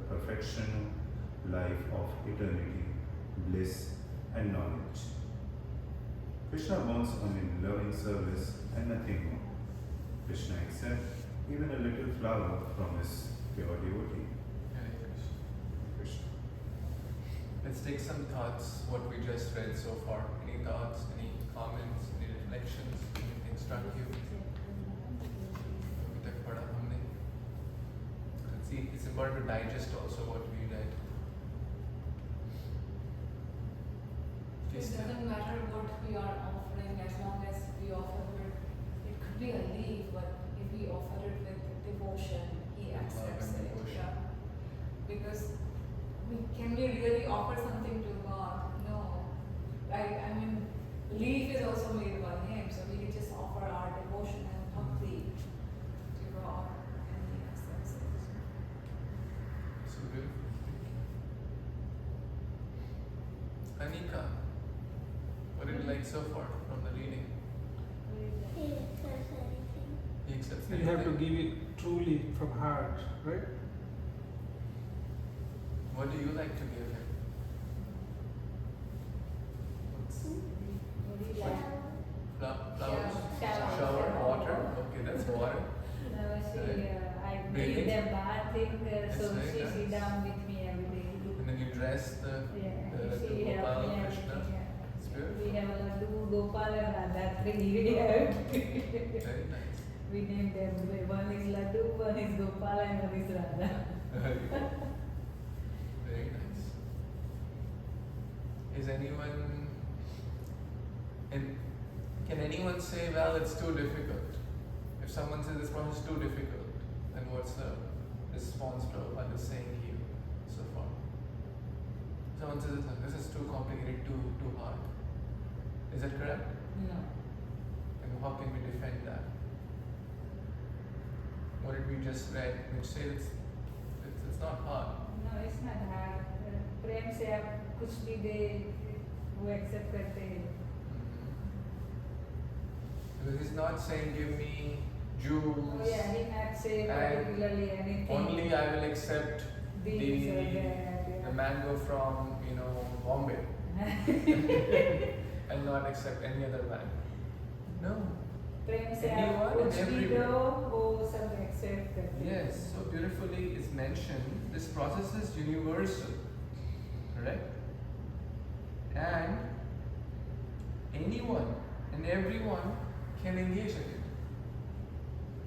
perfection life of eternity, bliss, and knowledge. Krishna wants only loving service and nothing more. Krishna accepts even a little flower from his pure devotee. Hare Krishna. Krishna. Let's take some thoughts, what we just read so far. Any thoughts, any comments, any reflections, anything struck you? अभी तक पढ़ा हमने. See, it's important to digest also what we read. It doesn't matter what we are offering as long as we offer it. It could be a leaf, but if we offer it with devotion, he accepts and it. devotion. Yeah. Because can we really offer something to God? No. Right? I mean, leaf is also made by him, so we can just offer our devotion and bhakti to God, and he accepts it. So good. Anika, what did you like so far from the reading? He accepts You anything. have to give it truly from heart, right? What do you like to give him? Flowers? Shower, water? Okay, that's water. No, she, I Breathing? give them bathing, so That's very she nice. sit down with me every day. And then you dress the She Gopal, helps me Krishna. everything. It's beautiful. We have Laddu, Gopal and Radha, three we have. Very nice. We named them, one is Laddu, one is Gopal and one is Radha. Very good. Very nice. Is anyone, and can anyone say, well, it's too difficult? If someone says this process is too difficult, then what's the response Prabhupada is saying here so far? Someone says this is too complicated, too hard. Is that correct? No. And how can we defend that? What did we just read? Which says it's not hard. No, it's not hard. प्रेम से आप कुछ भी दे वो accept करते हैं. Because he's not saying give me jewels. Oh yeah, he not say And particularly anything. Only I will accept These or the that. mango from Bombay and not accept any other mango. No. प्रेम से Anyone आप and कुछ भी everywhere. दो वो सब accept करते हैं. Yes, so beautifully is mentioned. This process is universal, correct? And anyone and everyone can engage in it.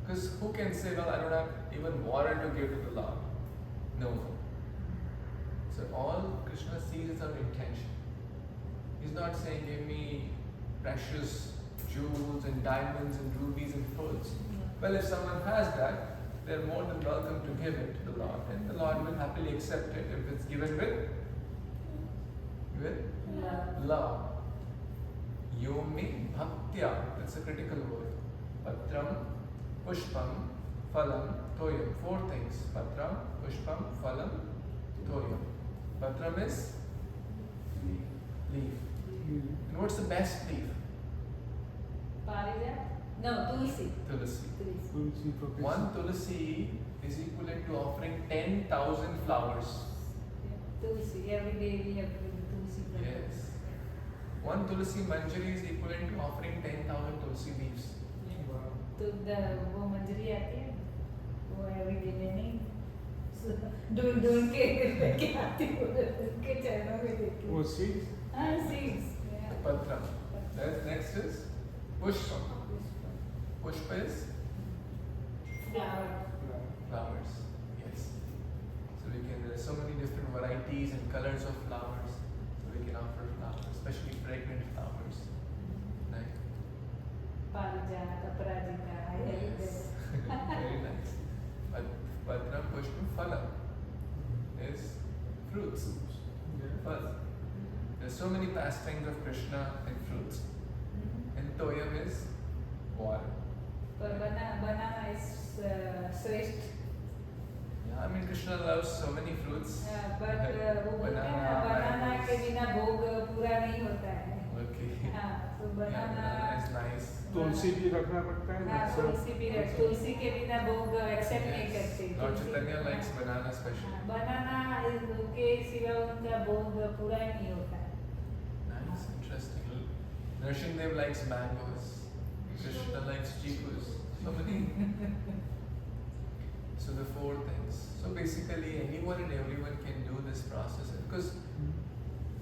Because who can say, well, I don't have even water to give to the Lord? No one. So all Krishna sees is our intention. He's not saying, give me precious jewels and diamonds and rubies and pearls. Well, if someone has that, they're more than welcome to give it to the Lord, and the Lord will happily accept it if it's given with love. Yomi bhaktya, that's a critical word. Patram, pushpam, phalam, toyam. 4 things. Patram, pushpam, phalam, toyam. Patram is leaf. And what's the best leaf? Parijat? No, tulsi. Tulsi. तुलसी तो कैसे- One tulsi is equivalent to offering 10,000 flowers. Tulsi. Every day we have to do the tulsi. prayer. Yes. One tulsi manjari is equivalent to offering 10,000 tulsi leaves. वाह। तो वो मंजरी आती है वो everyday में नहीं ढूंढ ढूंढ के लेके आती हूँ उनके चरणों में देती वो हूँ seeds? हाँ seeds Patram. Next is pushpa. Pushpa is flower flowers. Yes. So there are so many different varieties and colors of flowers. So we can offer flowers, especially fragrant flowers. Right? पारिजात अपराजिता Yes. Very nice. Patram, pushpa, phalam is fruits. Phal. There's so many pastimes of Krishna and fruits. And toyam is water. पर banana is श्रेष्ठ Yeah, I mean Krishna loves so many fruits. but वो बोलते हैं ना banana के बिना भोग पूरा नहीं होता है Okay. हाँ तो Yeah, banana banana is nice. तुलसी भी रखना पड़ता है हाँ सब- तुलसी भी तुलसी के बिना भोग एक्सेप्ट नहीं Yes. करते Lord तुलसी- Chaitanya likes banana especially. बनाना के सिवा उनका भोग पूरा ही नहीं होता है Nice, interesting. Narsimdev likes mangoes. Krishna likes chicus. So many. So the 4 things. So basically anyone and everyone can do this process. Because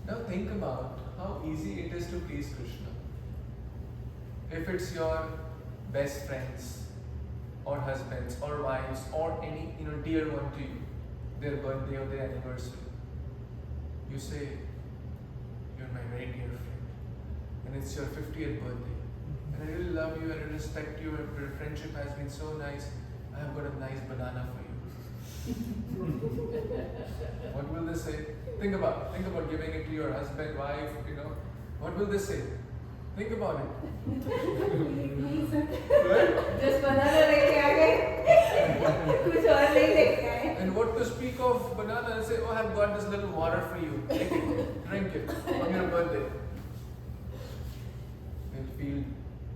now think about how easy it is to please Krishna. If it's your best friends or husbands or wives or any dear one to you, their birthday or their anniversary, you say, "You're my very dear friend, and it's your 50th birthday, and I really love you and I respect you, and your friendship has been so nice. I have got a nice banana for you." What will they say? Think about giving it to your husband, wife. What will they say? Think about it. Right? Just banana लेके आ गए कुछ और नहीं लेके आए And what to speak of banana and say, "Oh, I've got this little water for you. Take it, drink it on your birthday."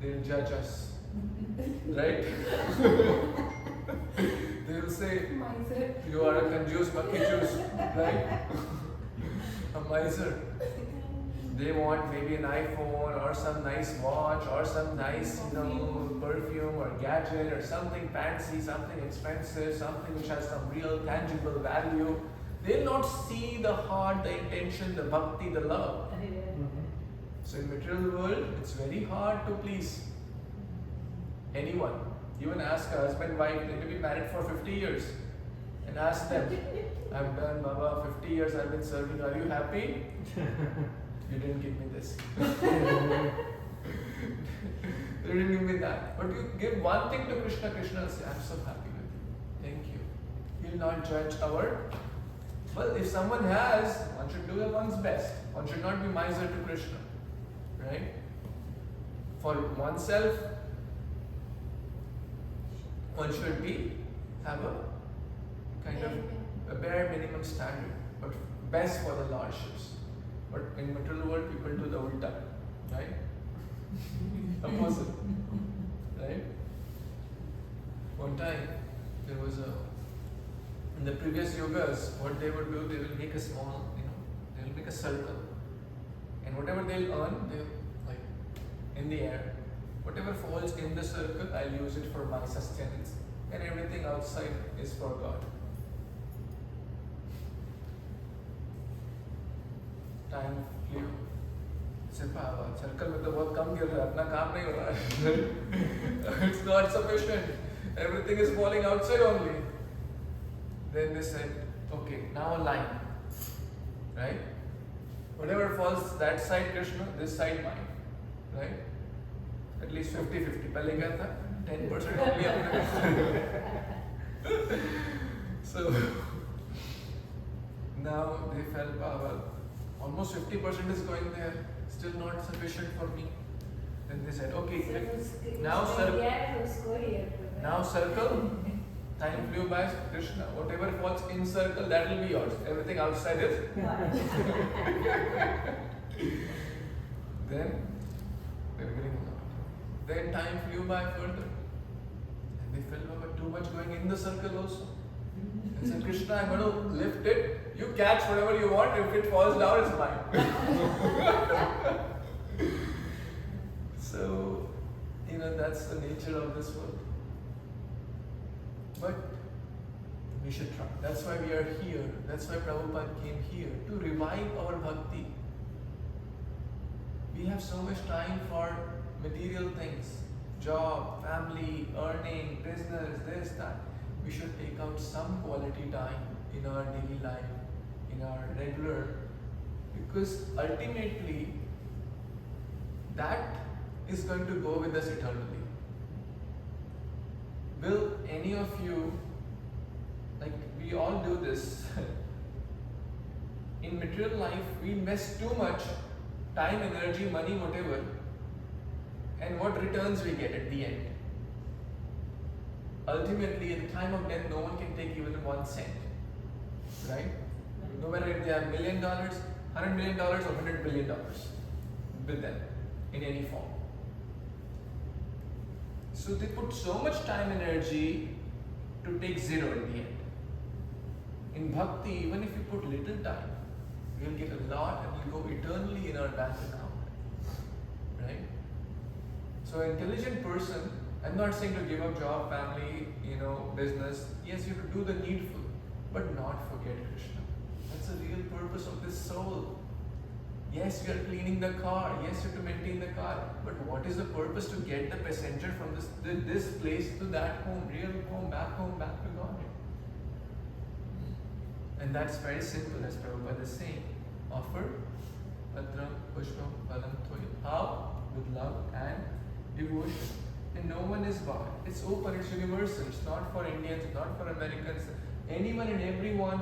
They'll judge us, right? They'll say, "You are a conjuice, monkey juice," right? A miser. They want maybe an iPhone or some nice watch or some nice, perfume or gadget or something fancy, something expensive, something which has some real tangible value. They'll not see the heart, the intention, the bhakti, the love. So in material world, it's very hard to please anyone. Even ask a husband, wife, they may be married for 50 years, and ask them, "I've done Baba 50 years, I've been serving. Are you happy?" You didn't give me this. You didn't give me that. But you give one thing to Krishna, Krishna will say, "I'm so happy with you. Thank you." He'll not judge our. Well, if someone has, one should do one's best. One should not be miser to Krishna. Right? For oneself, one should have a kind of a bare minimum standard, but best for the Lordships. But in material world, people do the ulta, right? Opposite, right? One time, there was in the previous yogas, what they would do, they will make a small, they will make a circle, and whatever they'll earn, in the air, whatever falls in the circle, I'll use it for my sustenance, and everything outside is for God. Time flew. Circle में तो बहुत कम गिर रहा है, अपना काम नहीं हो रहा है. It's not sufficient. Everything is falling outside only. Then they said, "Okay, now a line, right? Whatever falls that side Krishna, this side mine, right? At least 50-50. पहले क्या था? 10% only. So now they felt, well, almost 50% is going there, still not sufficient for me. Then they said, okay, now circle. Time flew by, Krishna, whatever falls in circle, that will be yours. Everything outside is. Then they were getting along. Then time flew by further. And they felt about too much going in the circle also. They said, Krishna, I'm going to lift it. You catch whatever you want. If it falls down, it's mine. So, that's the nature of this world. But we should try. That's why we are here. That's why Prabhupada came here, to revive our bhakti. We have so much time for material things, job, family, earning, business, this, that. We should take out some quality time in our daily life, in our regular, because ultimately that is going to go with us eternally. Will any of you, we all do this, in material life we invest too much time, energy, money, whatever, and what returns we get at the end? Ultimately, at the time of death, no one can take even 1 cent, right? No matter if they have $1 million, $100 million, or $100 billion with them in any form. So they put so much time and energy to take zero in the end. In bhakti, even if you put little time, we'll get a lot and will go eternally in our bank account, right? So an intelligent person, I'm not saying to give up job, family, business. Yes, you have to do the needful, but not forget Krishna. That's the real purpose of this soul. Yes, you are cleaning the car. Yes, you have to maintain the car. But what is the purpose to get the passenger from this place to that home, real home, back to God? And that's very simple, as Prabhupada is saying. Offer Patra Pushpam Phalam Thoya. How? With love and devotion. And no one is barred. It's open, it's universal. It's not for Indians, not for Americans. Anyone and everyone,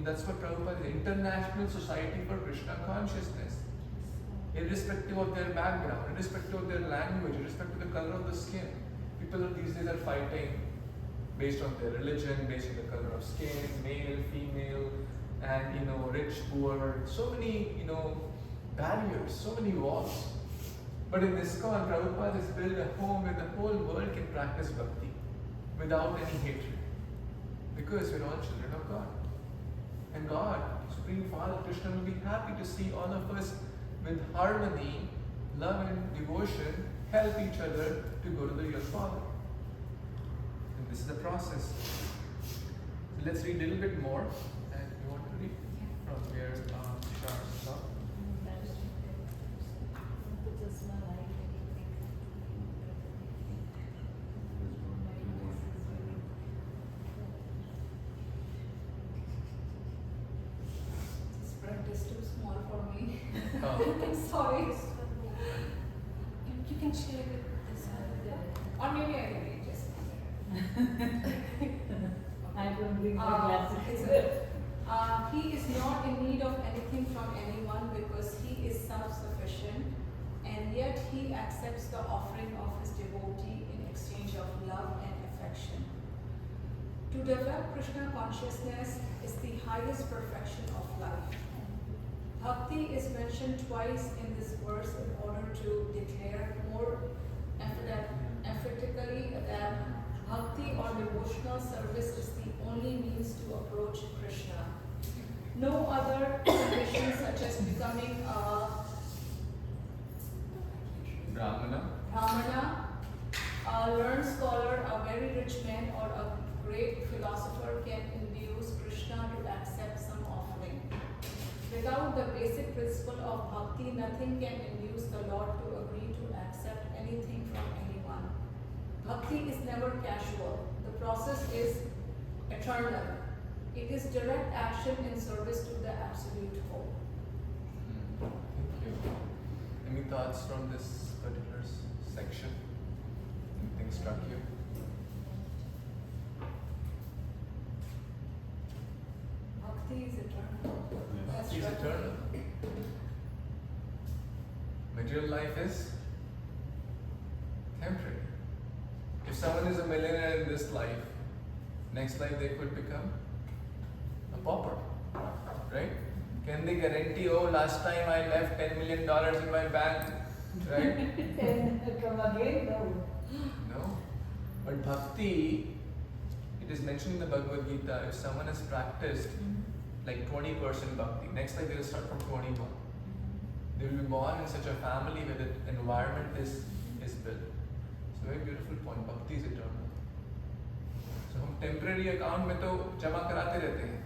that's what Prabhupada is, International Society for Krishna Consciousness. Irrespective of their background, irrespective of their language, irrespective of the color of the skin. People these days are fighting based on their religion, based on the color of skin, male, female, and rich, poor. So many, barriers, so many walls. But in ISKCON, Prabhupada has built a home where the whole world can practice bhakti without any hatred. Because we're all children of God. And God, Supreme Father Krishna, will be happy to see all of us with harmony, love and devotion, help each other to go to the real Father. And this is the process. So let's read a little bit more. And you want to read from where Shah stopped? Is too small for me. Oh. I'm sorry. You can share it with this or maybe I will read just. I don't bring my glasses. He is not in need of anything from anyone because he is self-sufficient, and yet he accepts the offering of his devotee in exchange of love and affection. To develop Krishna consciousness is the highest perfection of life. Bhakti is mentioned twice in this verse in order to declare more emphatically that bhakti or devotional service is the only means to approach Krishna. No other conditions such as becoming a Brahmana, a learned scholar, a very rich man, or a great philosopher can induce Krishna to accept some offering. Without the basic principle of bhakti, nothing can induce the Lord to agree to accept anything from anyone. Bhakti is never casual. The process is eternal. It is direct action in service to the absolute whole. Thank you. Any thoughts from this particular section? Something struck you? Bhakti is eternal. That's Bhakti is right. eternal. Material life is temporary. If someone is a millionaire in this life, next life they could become a pauper, right? Can they guarantee, oh, last time I left $10 million in my bank, right? And come again? No. No. But bhakti, it is mentioned in the Bhagavad Gita, if someone has practiced like 20% bhakti, next life they will start from 21. They will be born in such a family where the environment is built. It's a very beautiful point. Bhakti is eternal. So हम temporary account में तो जमा कराते रहते हैं.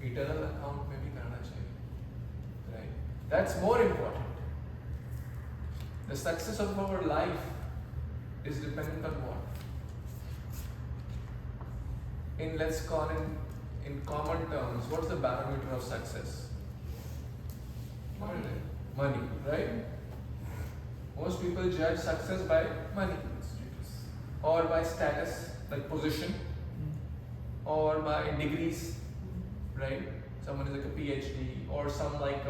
Eternal account में भी करना चाहिए. Right? That's more important. The success of our life is dependent on what? Let's call in common terms, what's the barometer of success? What is it? Money, right? Most people judge success by money or by status, like position, or by degrees, right? Someone is like a PhD or some like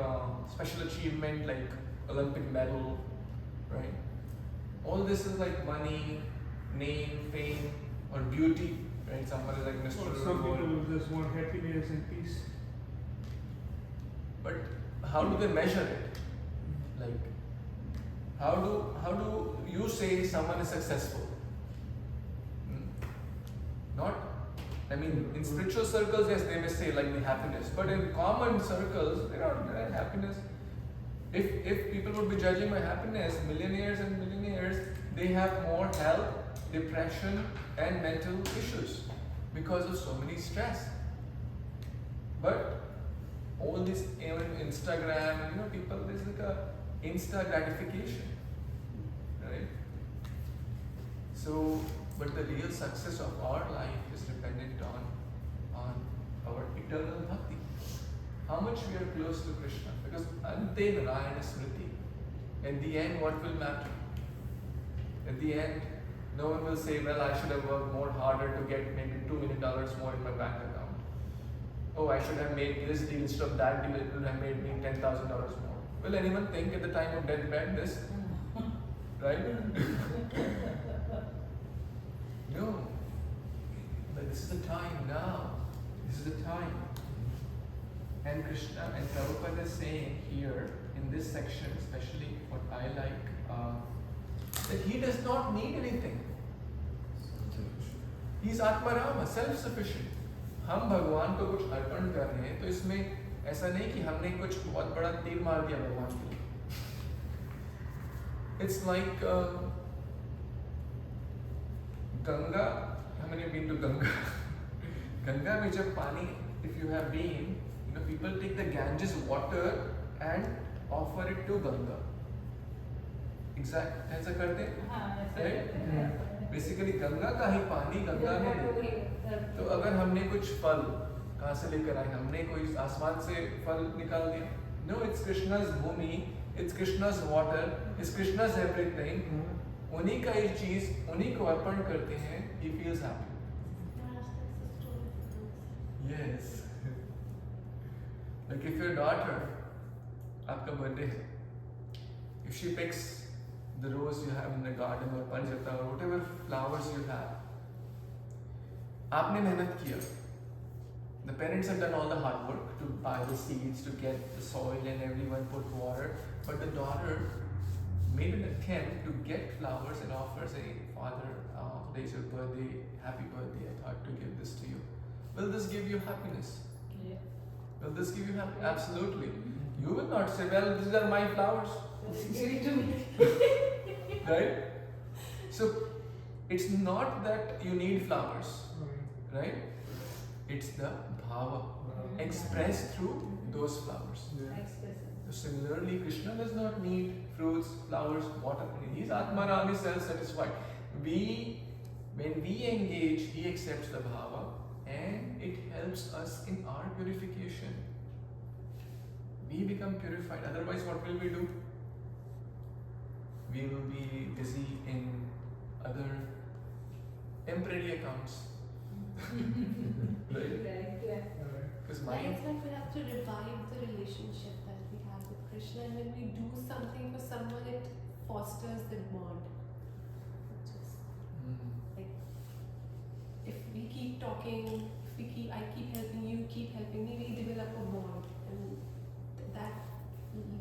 special achievement like Olympic medal, right? All this is like money, name, fame, or beauty, right? Someone is like Mr. Or some World. people just want happiness and peace. But how do they measure it? Like, how do you say someone is successful? Not, I mean, in spiritual circles, yes, they may say like the happiness, but in common circles, they don't happiness. If people would be judging by happiness, millionaires and millionaires, they have more health, depression, and mental issues because of so many stress. But all this, even Instagram, people, there's like a insta gratification, right? So, but the real success of our life is dependent on our eternal bhakti. How much we are close to Krishna. Because ante narayana smriti. At the end, what will matter? At the end, no one will say, well, I should have worked more harder to get maybe $2 million more in my bank account. Oh, I should have made this deal instead of that deal, it would have made me $10,000 more. Will anyone think at the time of deathbed this? Right? No. But this is the time now. This is the time. And Krishna and Prabhupada is saying here in this section, especially what I like, that he does not need anything. He is Atmarama, self-sufficient. हम भगवान को कुछ अर्पण कर रहे हैं तो इसमें ऐसा नहीं कि हमने कुछ बहुत बड़ा तीर मार दिया भगवान के लिए. It's like Ganga. How many have been to Ganga? Ganga में जब पानी, if you have been, people take the Ganges water and offer it to Ganga. Exact, ऐसा करते हैं, right? Basically गंगा का ही पानी गंगा में देते हैं. तो अगर हमने कुछ फल कहाँ से लेकर आए, हमने कोई आसमान से फल निकाल दिया? No, it's Krishna's bhumi, it's Krishna's water, it's Krishna's everything. उन्हीं का ये चीज उन्हीं को अर्पण करते हैं. He feels happy. Yes. Like if your daughter, आपका birthday, if she picks the rose you have in the garden or panjata or whatever flowers you have, आपने मेहनत किया. The parents have done all the hard work to buy the seeds, to get the soil and everyone put water. But the daughter made an attempt to get flowers and offer, say, Father, today's your birthday, happy birthday, I thought to give this to you. Will this give you happiness? Yeah. Will this give you happiness? Absolutely. You will not say, well, these are my flowers. Give it to me. Right? So, it's not that you need flowers, right? It's the bhava expressed through those flowers. So similarly, Krishna does not need fruits, flowers, water. He's Atmanam, he's self-satisfied. When we engage, he accepts the bhava and it helps us in our purification. We become purified. Otherwise, what will we do? We will be busy in other temporary accounts. Right? Right, yeah. Because Right, mind. when we have to revive the relationship that we have with Krishna, and when we do something for someone, it fosters the bond. Just like if we keep talking, I keep helping you, keep helping me, we develop a bond, and that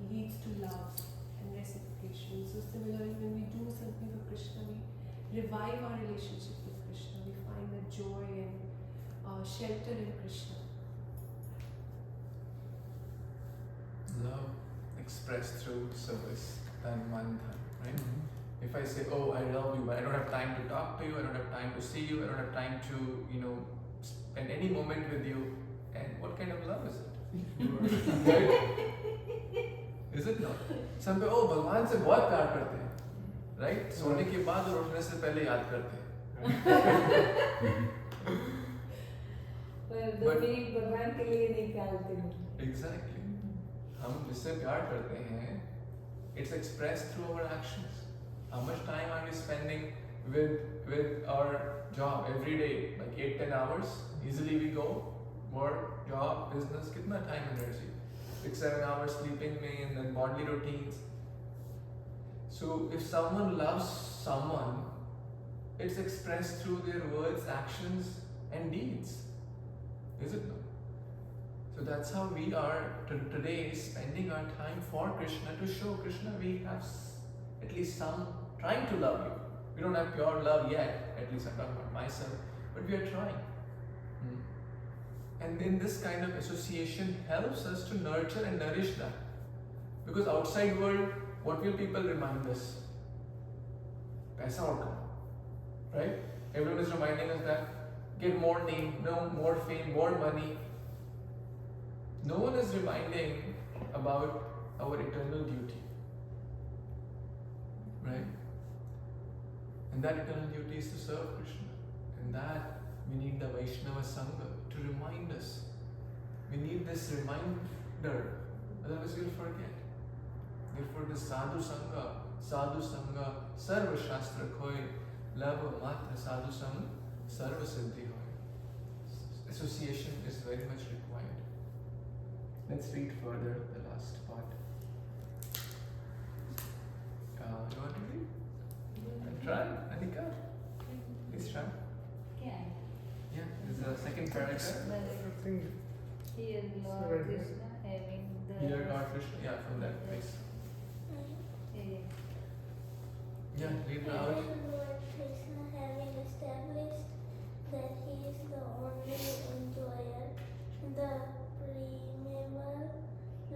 leads to love and reciprocation. So similarly, when we do something for Krishna, we revive our relationship with Krishna. We find the joy and shelter in Krishna. Love expressed through service and mantha, right? If I say, oh, I love you, but I don't have time to talk to you, I don't have time to see you, I don't have time to, spend any moment with you, and what kind of love is it? Right? Is it not? Some people, oh, भगवान से बहुत प्यार करते हैं, right? सोने के बाद और उठने से पहले याद करते हैं. पर But- दो मिनट भगवान के लिए निकालते हैं. Exactly. हम जिससे प्यार करते हैं, it's expressed through our actions. How much time are we spending with our job every day? Like 8-10 hours. Easily we go. Work, job, business. कितना time, energy? 6-7 hours sleeping में, and then bodily routines. So if someone loves someone, it's expressed through their words, actions, and deeds. Is it not? So that's how we are today spending our time for Krishna, to show Krishna we have at least some trying to love you. We don't have pure love yet, at least I'm talking about myself, but we are trying. And then this kind of association helps us to nurture and nourish that. Because outside world, what will people remind us? Paisa aur kamo. Right? Everyone is reminding us that get more name, more fame, more money. No one is reminding about our eternal duty. Right? And that eternal duty is to serve Krishna. And that we need the Vaishnava Sangha to remind us. We need this reminder, otherwise we'll forget. Therefore, the Sadhu Sangha, Sarva Shastra Khoi, Lava Matra Sadhu Sangha, Sarva Siddhi Hoy. Association is very much required. Let's read further the last part. You want to read? And try, Anika? Please try. क्या है? Yeah, this is the second paragraph. Here Lord Right. Krishna having the Here, Lord Krishna, yeah, from that place. Yeah. Yeah, read loud. Lord Krishna, having established that he is the only enjoyer, the primeval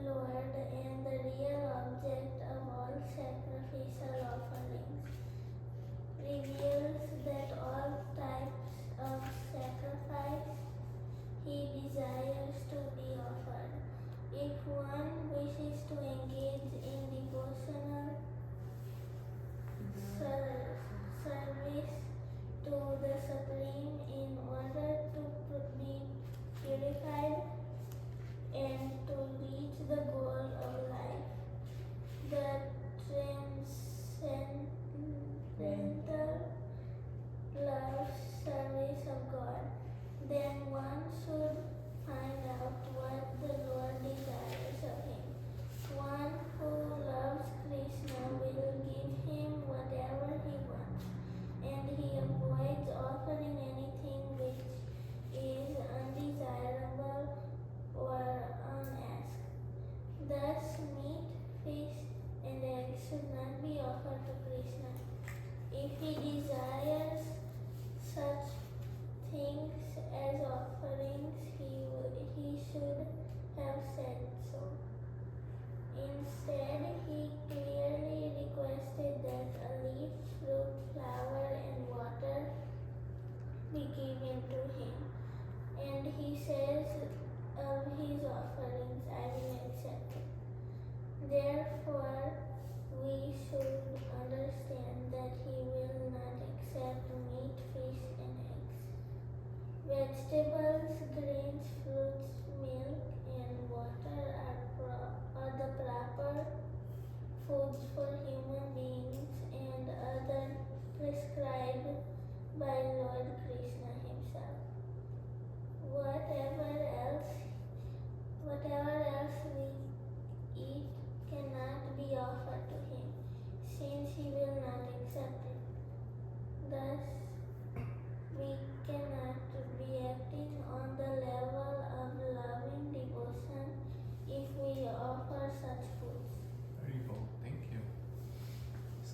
Lord, and the real object of all sacrificial offerings, reveals that all types of sacrifice he desires to be offered. If one wishes to engage in devotional service to the Supreme in order to be purified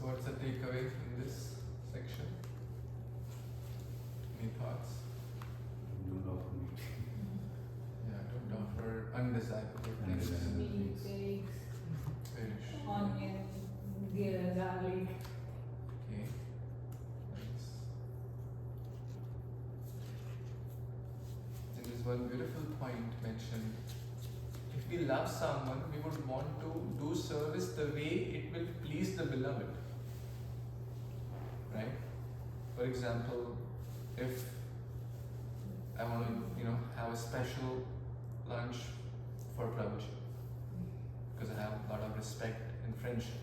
So what's the takeaway in this section? Any thoughts? Don't offer me. Yeah, don't offer undesirable things. Undesirable. Meat, eggs, Fish. onion, garlic. Okay. Nice. And there's one beautiful point mentioned. If we love someone, we would want to do service the way it will please the beloved. Right? For example, if I want to, have a special lunch for Prabhuji, because I have a lot of respect and friendship,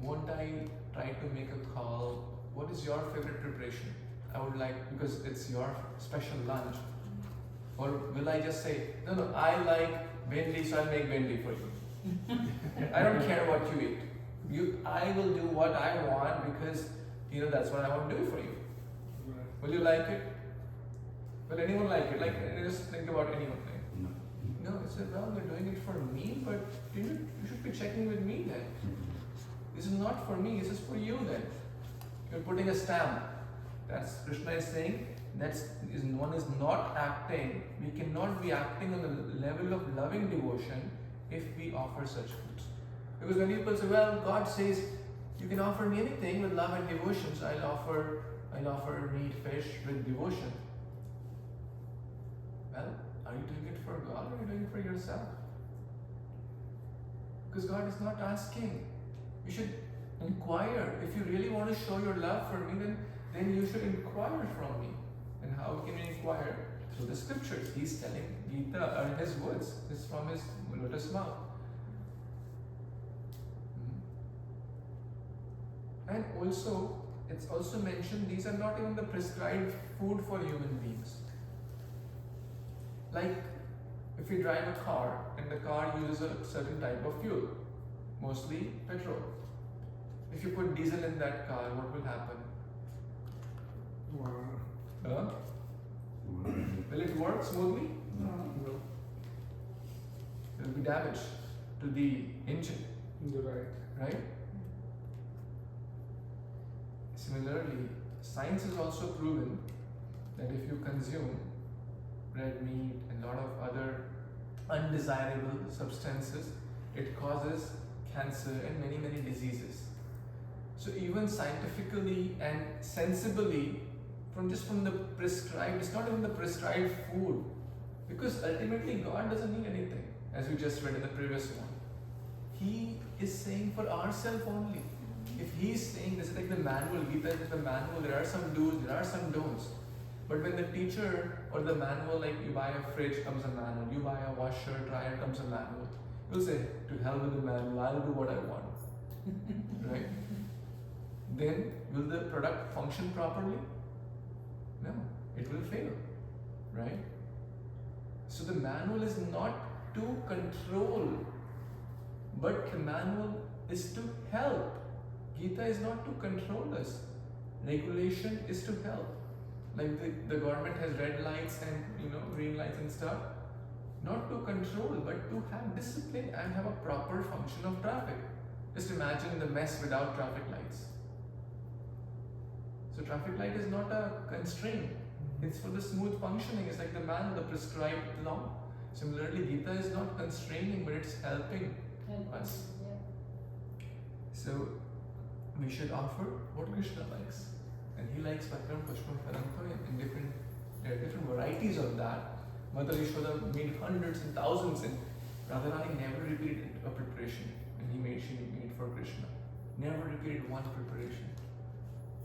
won't I try to make a call? What is your favorite preparation? I would like, because it's your special lunch. Or will I just say, no, I like bhendi, so I'll make bhendi for you. I don't care what you eat. I will do what I want because, that's what I want to do for you. Right. Will you like it? Will anyone like it? Just think about anyone. No. No, I said, well, you're doing it for me, but you should be checking with me then. This is not for me, this is for you then. You're putting a stamp. That's Krishna is saying, one is not acting, we cannot be acting on the level of loving devotion if we offer such foods. Because when people say, well, God says, you can offer me anything with love and devotion, so I'll offer meat, fish with devotion. Well, are you doing it for God or are you doing it for yourself? Because God is not asking. You should inquire. If you really want to show your love for me, then you should inquire from me. And how can you inquire? Through the scriptures. He's telling Gita are his words. It's from his lotus mouth. And also, it's also mentioned these are not even the prescribed food for human beings. Like, if you drive a car and the car uses a certain type of fuel, mostly petrol. If you put diesel in that car, what will happen? Wow. Will it work smoothly? No. There will be damage to the engine, You're right. right? Similarly, science has also proven that if you consume red meat and a lot of other undesirable substances, it causes cancer and many, many diseases. So even scientifically and sensibly, from the prescribed, it's not even the prescribed food, because ultimately God doesn't need anything, as we just read in the previous one. He is saying for ourselves only. If He's saying, this is like the manual, Gita is the manual, there are some do's, there are some don'ts. But when the teacher or the manual, like you buy a fridge, comes a manual, you buy a washer, dryer, comes a manual. You'll say, to hell with the manual, I'll do what I want. Right? Then, will the product function properly? No, it will fail. Right? So the manual is not to control, but the manual is to help. Gita is not to control us. Regulation is to help. Like the government has red lights and green lights and stuff. Not to control, but to have discipline and have a proper function of traffic. Just imagine the mess without traffic lights. So traffic light is not a constraint. It's for the smooth functioning. It's like the man, the prescribed law. Similarly, Gita is not constraining, but it's helping us. Yeah. So we should offer what Krishna likes. And he likes Patram, Pushpam, Parampa, and there are different varieties of that. Mother Yashoda made hundreds and thousands, and Radharani never repeated a preparation. And she made for Krishna. Never repeated one preparation.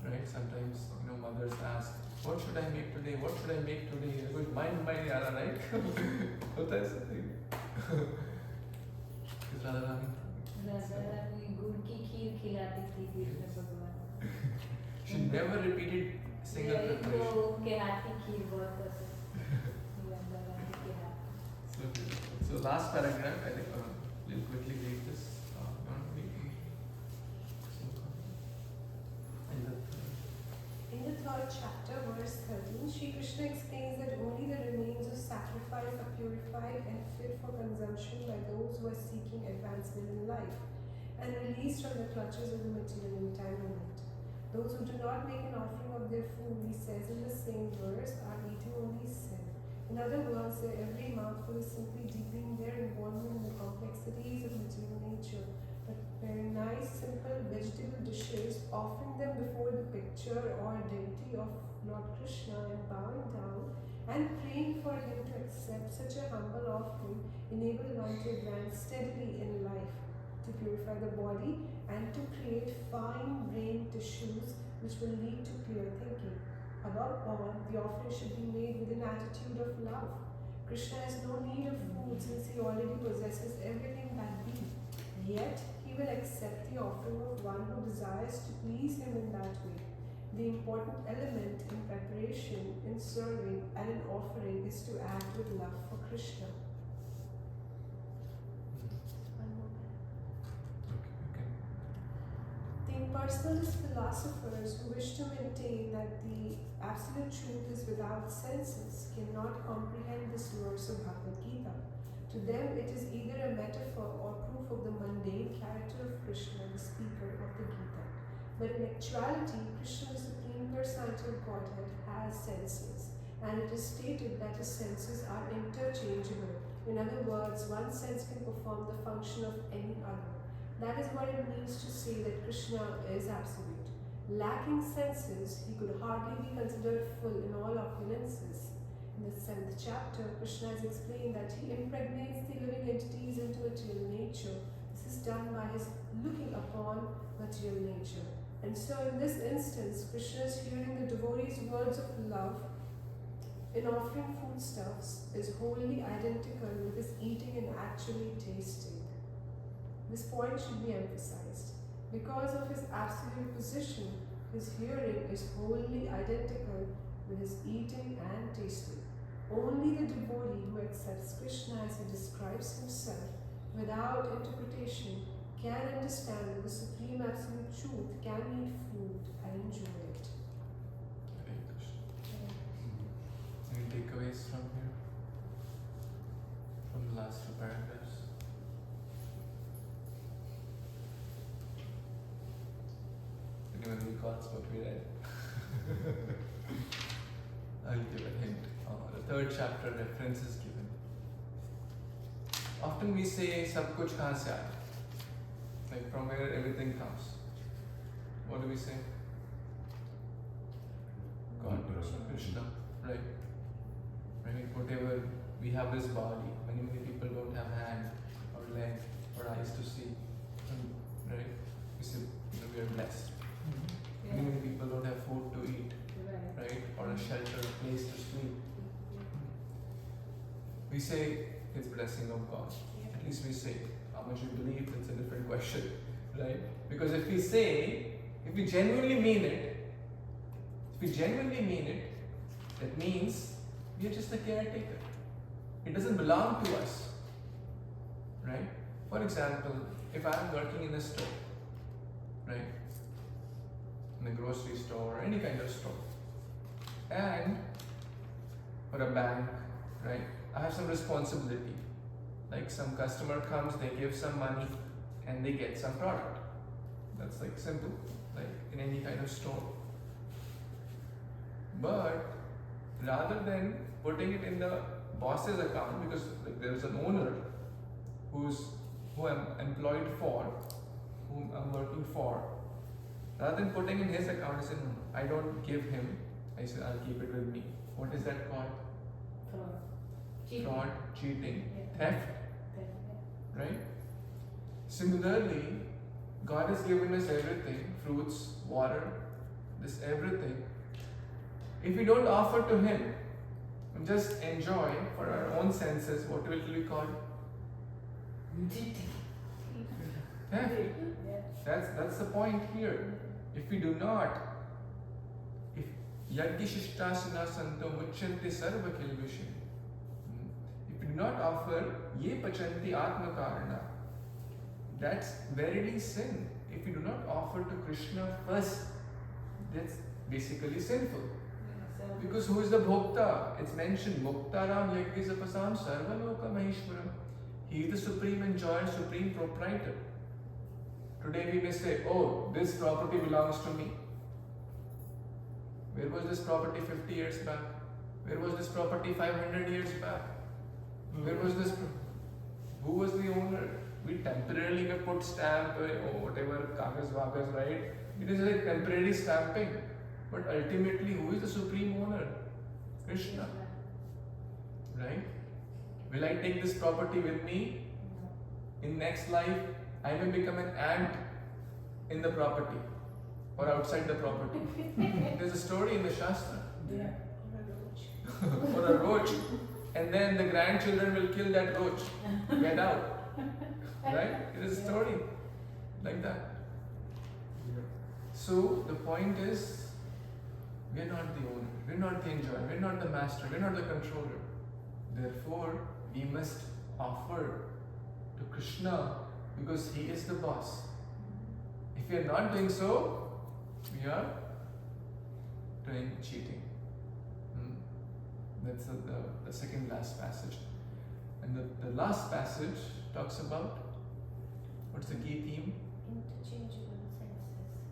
Right? Sometimes, mothers ask, what should I make today? What should I make today? Mind by Yara, right? What is something? Is Radharani? Radharani गुड़ की खीर खिलाती थी कृष्ण भगवान. She never repeated single preparation. तो उनके हाथ की खीर बहुत पसंद. Radharani के हाथ. So last paragraph, I think we'll quickly read this. In the third chapter, verse 13, Shri Krishna explains that only the remains of sacrifice are purified and fit for consumption by those who are seeking advancement in life. and released from the clutches of the material entanglement. Those who do not make an offering of their food, he says in the same verse, are eating only sin. In other words, their every mouthful is simply deepening their involvement in the complexities of material nature. But very nice, simple vegetable dishes, offering them before the picture or deity of Lord Krishna and bowing down and praying for him to accept such a humble offering, enable one to advance steadily in life, to purify the body and to create fine brain tissues which will lead to clear thinking. Above all, the offering should be made with an attitude of love. Krishna has no need of food since he already possesses everything that be. Yet, he will accept the offering of one who desires to please him in that way. The important element in preparation, in serving, and in offering is to act with love for Krishna. The impersonalist philosophers who wish to maintain that the absolute truth is without senses cannot comprehend this verse of Bhagavad Gita. To them, it is either a metaphor or proof of the mundane character of Krishna, the speaker of the Gita. But in actuality, Krishna, the Supreme Personality of Godhead, has senses, and it is stated that his senses are interchangeable. In other words, one sense can perform the function of any other. That is what it means to say that Krishna is absolute. Lacking senses, he could hardly be considered full in all opulences. In the 7th chapter, Krishna has explained that he impregnates the living entities into material nature. This is done by his looking upon material nature. And so in this instance, Krishna is hearing the devotee's words of love in offering foodstuffs is wholly identical with his eating and actually tasting. This point should be emphasized. Because of his absolute position, his hearing is wholly identical with his eating and tasting. Only the devotee who accepts Krishna as he describes himself without interpretation can understand that the supreme absolute truth can eat food and enjoy it. Hare Krishna. Any takeaways from here? From the last two paragraphs? Anyone recalls what we read? I'll give a hint. The 3rd chapter reference is given. Often we say, "Sab kuch kahan se aaya?" Like from where everything comes. What do we say? God, Krishna, right? Right? Whatever, we have this body. Many people don't have hand or leg or eyes to see. Right? We say, we are blessed. Many people don't have food to eat, right? Or a shelter, a place to sleep. We say it's blessing of God. At least we say. How much you believe, it's a different question, right? Because if we genuinely mean it, that means we are just a caretaker. It doesn't belong to us, right? For example, if I am working in a store, right? In a grocery store or any kind of store, and for a bank, right? I have some responsibility. Like some customer comes, they give some money and they get some product. That's like simple, like in any kind of store. But rather than putting it in the boss's account, because like, there is an owner who I'm employed for, whom I'm working for, rather than putting in his account, I said, no, I don't give him. I said, I'll keep it with me. What is that called? Fraud, cheating, theft. Right? Similarly, God has given us everything, fruits, water, this everything. If we don't offer to Him, just enjoy for our own senses, what will it be called? Theft. That's the point here. If we do not, if yajnishishtasana santo muchanti sarva kilvishim, if we do not offer ye pachanti atma karana, that's verily sin. If we do not offer to Krishna first, that's basically sinful. Because who is the bhokta? It's mentioned, Muktaram Yajnizapasam Sarvaloka Maheshwaram. He is the supreme enjoyer, supreme proprietor. Today we may say, oh, this property belongs to me. Where was this property 50 years back? Where was this property 500 years back? Where was this? Who was the owner? We temporarily may put stamp or whatever, kagas vagas, right? It is like temporary stamping. But ultimately, who is the supreme owner? Krishna. Right? Will I take this property with me? In next life, I may become an ant in the property or outside the property. There's a story in the Shastra. Yeah. Or a roach. And then the grandchildren will kill that roach. Get out. Right? It is a story like that. So the point is, we're not the owner, we're not the enjoyer, we're not the master, we're not the controller. Therefore, we must offer to Krishna because he is the boss. If we are not doing so, we are doing cheating. That's the second last passage. And the last passage talks about, what's the key theme? Interchangeable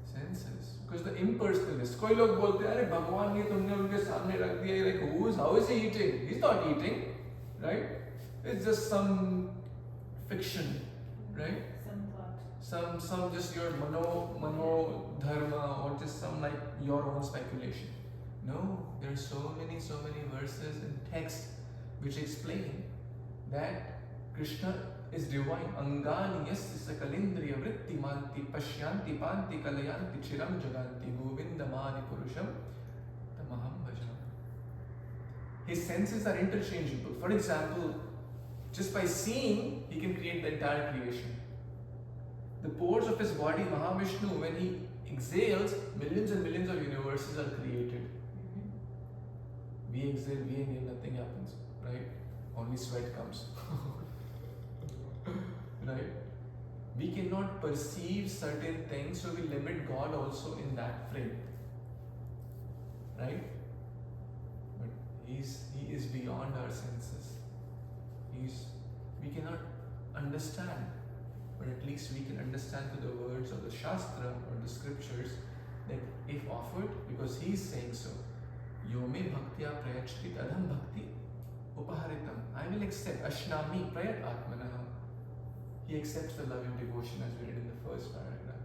senses. Senses. Because the impersonalist, कोई लोग बोलते हैं अरे भगवान ये तुमने उनके सामने रख दिया, like how is he eating? He's not eating, right? It's just some fiction, right? Some thought. Some just your mano dharma, or just some like your own speculation. No, there are so many verses and texts which explain that Krishna is divine. Angani yasya sakalindriya vritti manti pashyanti panti kalayanti chiram jaganti govindamani purusham tamaham bhajam. His senses are interchangeable. For example, just by seeing, he can create the entire creation. The pores of his body, Mahavishnu, when he exhales, millions and millions of universes are created. We exhale, we inhale, nothing happens, right? Only sweat comes. Right? We cannot perceive certain things, so we limit God also in that frame. Right? But He is beyond our senses. We cannot understand, but at least we can understand through the words of the Shastra or the scriptures that if offered, because He is saying so, Yome bhaktya prayachti tadham bhakti upaharitam. I will accept ashnami prayat atmanaha. He accepts the love and devotion as we read in the first paragraph.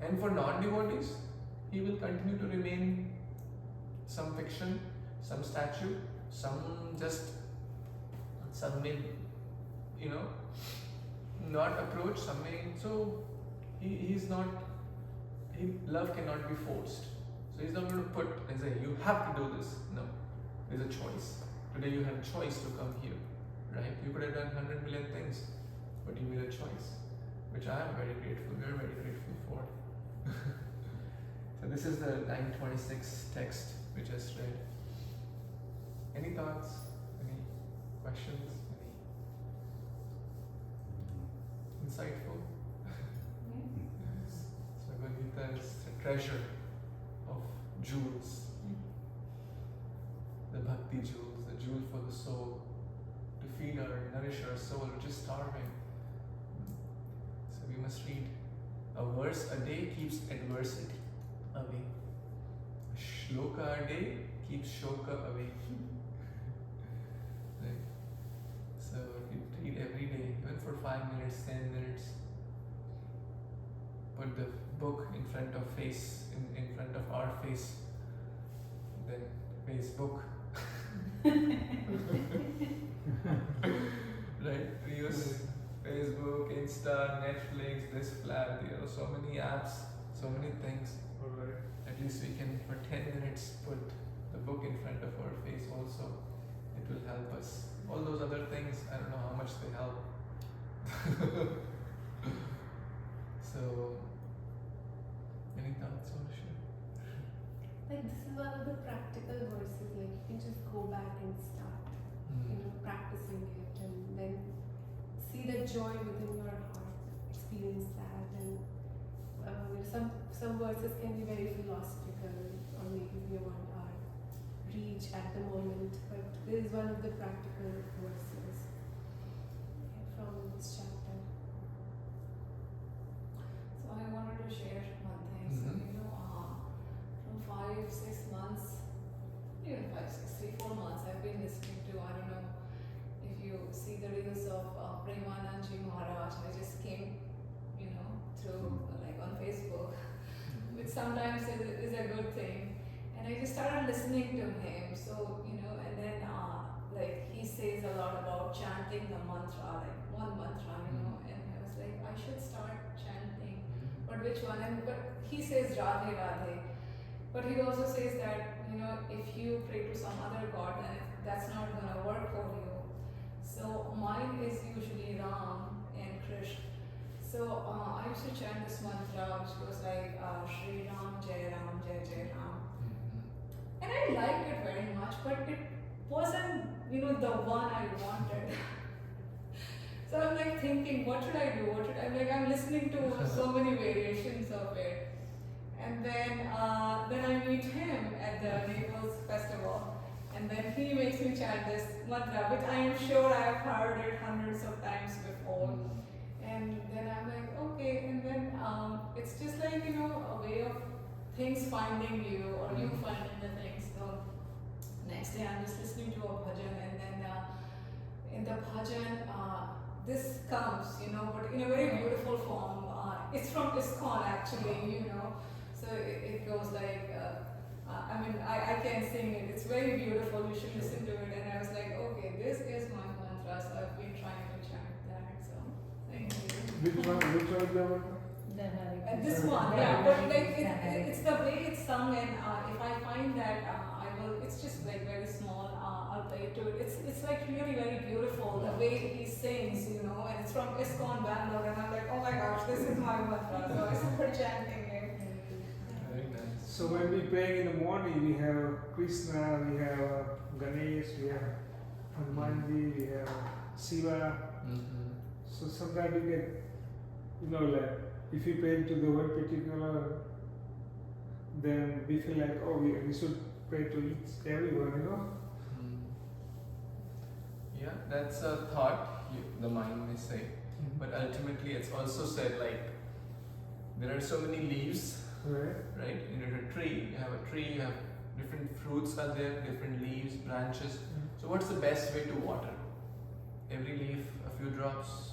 And for non-devotees, he will continue to remain some fiction, some statue, some may, not approach, some may, so love cannot be forced. So he's not going to put and say, you have to do this. No, there's a choice. Today you have a choice to come here, right? You could have done 100 million things, but you made a choice, which I am very grateful, we are very grateful for. So this is the 926 text we just read. Any thoughts? Any questions? Any insightful? So Gita is a treasure of jewels. The bhakti jewels, the jewel for the soul, to feed nourish our soul, which is starving. So we must read a verse a day keeps adversity away. A shloka a day keeps shoka away. Right? So if you read every day, even for 5 minutes, 10 minutes, put the book in front of our face, then Facebook. Right? We use Facebook, Insta, Netflix, this flat, so many apps, so many things. Alright. At least we can for 10 minutes put the book in front of our face also. It will help us. All those other things, I don't know how much they help. So, any thoughts on Shiv? Like this is one of the practical verses, like you can just go back and start, practicing it and then see the joy within your heart, experience that, and some verses can be very philosophical or maybe beyond our reach at the moment, but this is one of the practical verses from this chapter. sometimes is a good thing. And I just started listening to him. So, you know, and then like he says a lot about chanting the mantra, like one mantra, you know, and I was like, I should start chanting. But which one? But he says Radhe Radhe. But he also says that, you know, if you pray to some other god, then that's not going to work for you. So mine is usually Ram and Krishna. So I used to chant this mantra, which goes like Shri Ram, Jai Ram, Jai Jai Ram. And I liked it very much, but it wasn't, you know, the one I wanted. So I'm like thinking, what should I do? I'm listening to so many variations of it. And then I meet him at the Naples festival, and then he makes me chant this mantra, which I am sure I have heard it hundreds of times before. And then I'm like, okay, and then it's just like, you know, a way of things finding you or you finding the things. So next day I'm just listening to a bhajan, and then in the bhajan, this comes, you know, but in a very beautiful form. It's from ISKCON actually, you know. So it goes like, I can't sing it. It's very beautiful. You should listen to it. And I was like, okay, this is my mantra. So I've been trying to chant that. So thank you. Which one is the mantra? This one, yeah. But like it's the way it's sung, and if I find that I will, it's just like very small. I'll play to it. It's like really very beautiful the way he sings, you know. And it's from ISKCON Bangalore, and I'm like, oh my gosh, this is my mantra. So I started chanting it. Very nice. So when we pray in the morning, we have Krishna, we have Ganesh, we have Hanumanji, we have Shiva. So sometimes we get, you know, like if we pray to the one particular, then we feel like, oh, we should pray to everyone, you know. Yeah, that's a thought the mind may say, but ultimately it's also said like there are so many leaves. Right? In a tree, you have a tree, you have different fruits are there, different leaves, branches. So what's the best way to water? Every leaf, a few drops,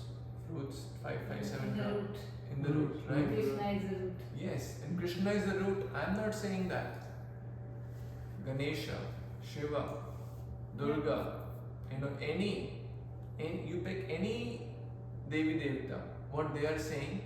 fruits, 5, 7 drops. In the root, right? Krishna is the root. Yes, and Krishna is the root. I'm not saying that. Ganesha, Shiva, Durga, you know, you pick any Devi Devta, what they are saying,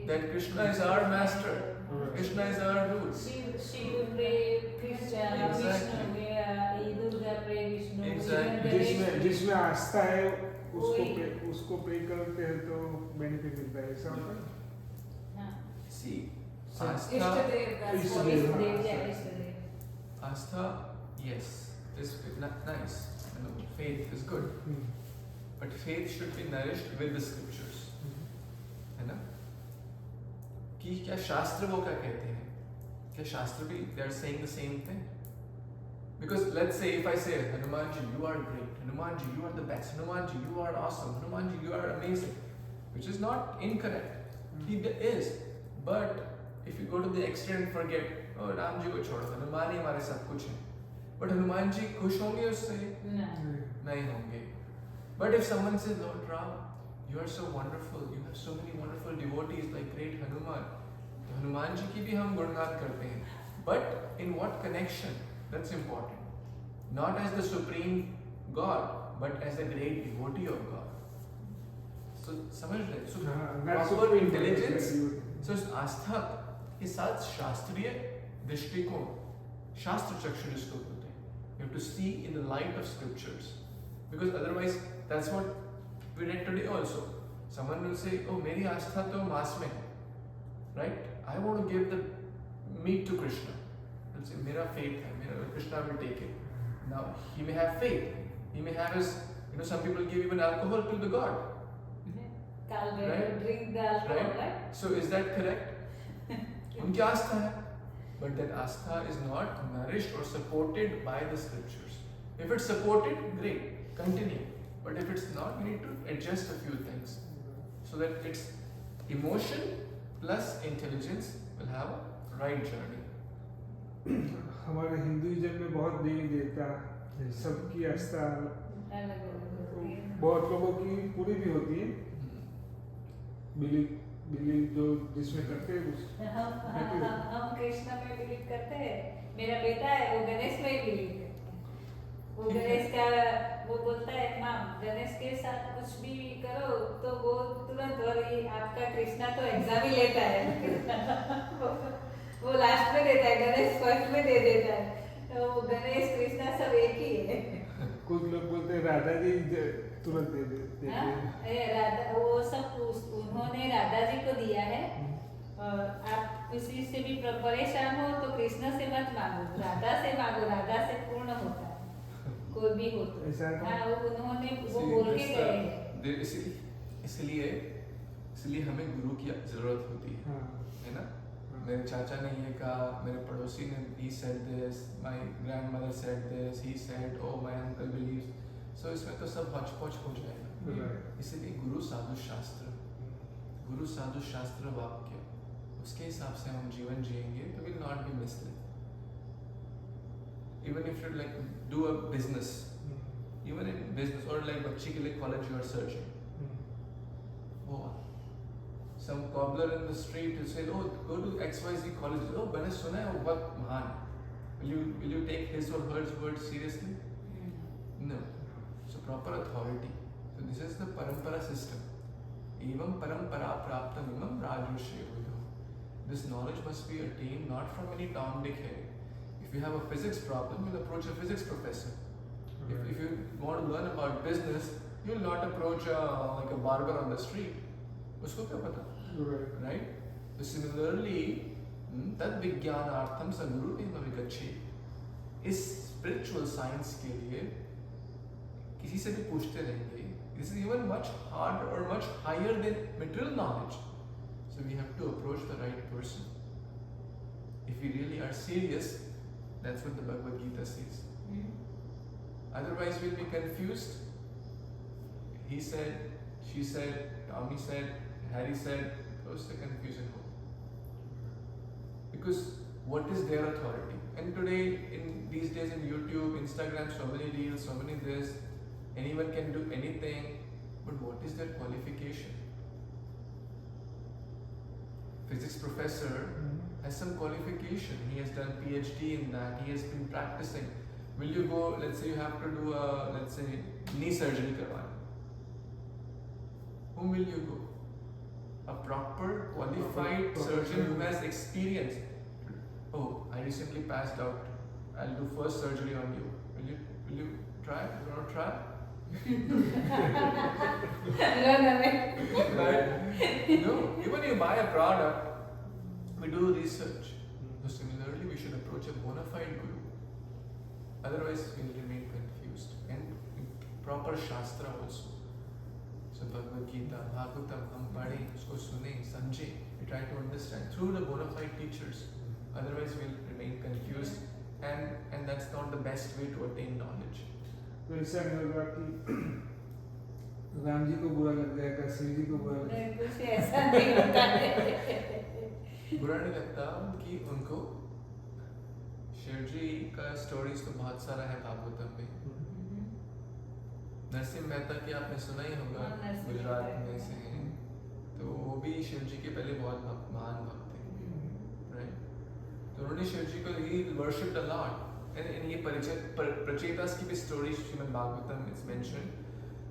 that Krishna is our master, Krishna is our root. Shiva pray Krishna, Vishnu, Durga pray Vishnu. Exactly. जिसमें आस्था है उसको pray करते हैं तो benefit मिलता है ऐसा होता है. See, Ishtadev, that's what Ishtadev. Astha, yes, is nice. You know, faith is good, but faith should be nourished with the scriptures. है ना? कि क्या शास्त्र वो क्या कहते हैं? क्या शास्त्र भी they are saying the same thing? Because let's say if I say Hanumanji, you are great. Hanumanji, you are the best. Hanumanji, you are awesome. Hanumanji, you are amazing, which is not incorrect. He is, but if you go to the extreme and forget, oh Ram ji को छोड़ो, हनुमान ही हमारे सब कुछ है. But Hanuman ji खुश होंगे उससे? नहीं होंगे. But if someone says, Lord Ram, you are so wonderful, you have so many wonderful devotees like great Hanuman, तो हनुमान जी की भी हम गुणगान करते हैं. But in what connection? That's important. Not as the supreme God, but as a great devotee of God. So समझ रहे? So proper intelligence. So आस्था के साथ शास्त्रीय दृष्टिकोण, शास्त्र चक्षु जिसको बोलते हैं. You have to see in the light of scriptures, because otherwise that's what we read today also. Someone will say, oh मेरी आस्था तो मास में है, right? I want to give the meat to Krishna. He'll say मेरा faith है, मेरा Krishna will take it. Now he may have faith, he may have his, you know, some people give even alcohol to the God. Right? Drink the alcohol, right? So is that correct? उनकी आस्था है, but that Aastha is not nourished or supported by the scriptures. If it's supported, great, continue. But if it's not, we need to adjust a few things so that it's emotion plus intelligence will have a right journey. हमारे Hinduism में बहुत देवी देवता, सबकी आस्था बहुत लोगों की पूरी भी होती है, बिलीव जो जिसमें करते हैं कुछ हम कृष्ण में बिलीव करते हैं। मेरा बेटा है वो गणेश में ही बिलीव करता है। वो गणेश का वो बोलता है माँ गणेश के साथ कुछ भी करो तो वो तुरंत और ये आपका कृष्णा तो एग्जाम ही लेता है वो लास्ट में देता है, गणेश फर्स्ट में दे देता है। तो गणेश कृष्णा सब एक ही है। कुछ लोग बोलते हैं राधा जी तुरंत दे देते हैं। राधा वो सब उन्होंने राधा जी को दिया है। और आप किसी से भी परेशान हो तो कृष्ण से मत मांगो, राधा से मांगो, राधा से पूर्ण होता है कोई भी हो तो। ऐसा है। हाँ वो उन्होंने वो बोल के गए हैं। इसलिए हमें गुरु की जरूरत होती है, है ना? मेरे चाचा ने ये कहा, मेरे पड़ोसी ने he said this, my grandmother said this, he said, oh my uncle believes, so इसमें तो सब हौच-पौच हो जाएगा। इसलिए गुरु साधु शास्त्र वाक्य, उसके हिसाब से हम जीवन जिएंगे तो will not be misled. Even if you like do a business, even in business or like बच्ची के लिए college you are searching, वो some cobbler in the street will say, oh, go to XYZ college. Oh, मैंने सुना है वो बहुत महान है. Will you take his or her words seriously? No. So proper authority. So this is the parampara system. Evam parampara praptam imam rajusheyo. This knowledge must be attained not from any Tom, Dick, Harry. If you have a physics problem, you'll approach a physics professor. If you want to learn about business, you'll not approach like a barber on the street. उसको क्या पता? Right? So similarly, तद विज्ञानार्थम सगुरु विगच्छे। इस spiritual science के लिए किसी से भी पूछते रहेंगे, this is even much harder or much higher than material knowledge. So we have to approach the right person. If we really are serious, that's what the Bhagavad Gita says. Otherwise we'll be confused. He said, she said, Tommy said, Harry said, what's the confusion हो? Because what is their authority? And today, in these days in YouTube, Instagram, so many reels, so many this, anyone can do anything, but what is their qualification? Physics professor has some qualification. He has done PhD in that. He has been practicing. Will you go? Let's say you have to do a, let's say, knee surgery करवाना. Whom will you go? A proper qualified surgeon who has experience. Oh, I recently passed out. I'll do first surgery on you. Will you try? You want to try? Right? No. Even you buy a product, we do research. So similarly, we should approach a bona fide guru. Otherwise, we'll remain confused. And proper shastra also. So Bhagavad Gita, Bhagavatam, हम पढ़ें, उसको सुने, समझें, we try to understand through the bona fide teachers. Otherwise, we'll remain confused, and that's not the best way to attain knowledge. तो ऐसा नहीं होगा कि राम जी को बुरा लग जाएगा, शिव जी को बुरा लग जाएगा। कुछ ऐसा नहीं होता है। बुरा नहीं लगता कि उनको शिव जी का स्टोरीज तो बहुत सारा है भागवतम में। नरसिंह मेहता की आपने सुना ही होगा, गुजरात में से हैं, तो वो भी शिव जी के पहले बहुत महान भक्त थे, राइट? तो उन्होंने शिव जी को ही वर्शिप्ड अ लॉट, एंड ये प्रचेतास की भी story Shrimad Bhagavatam it's mentioned.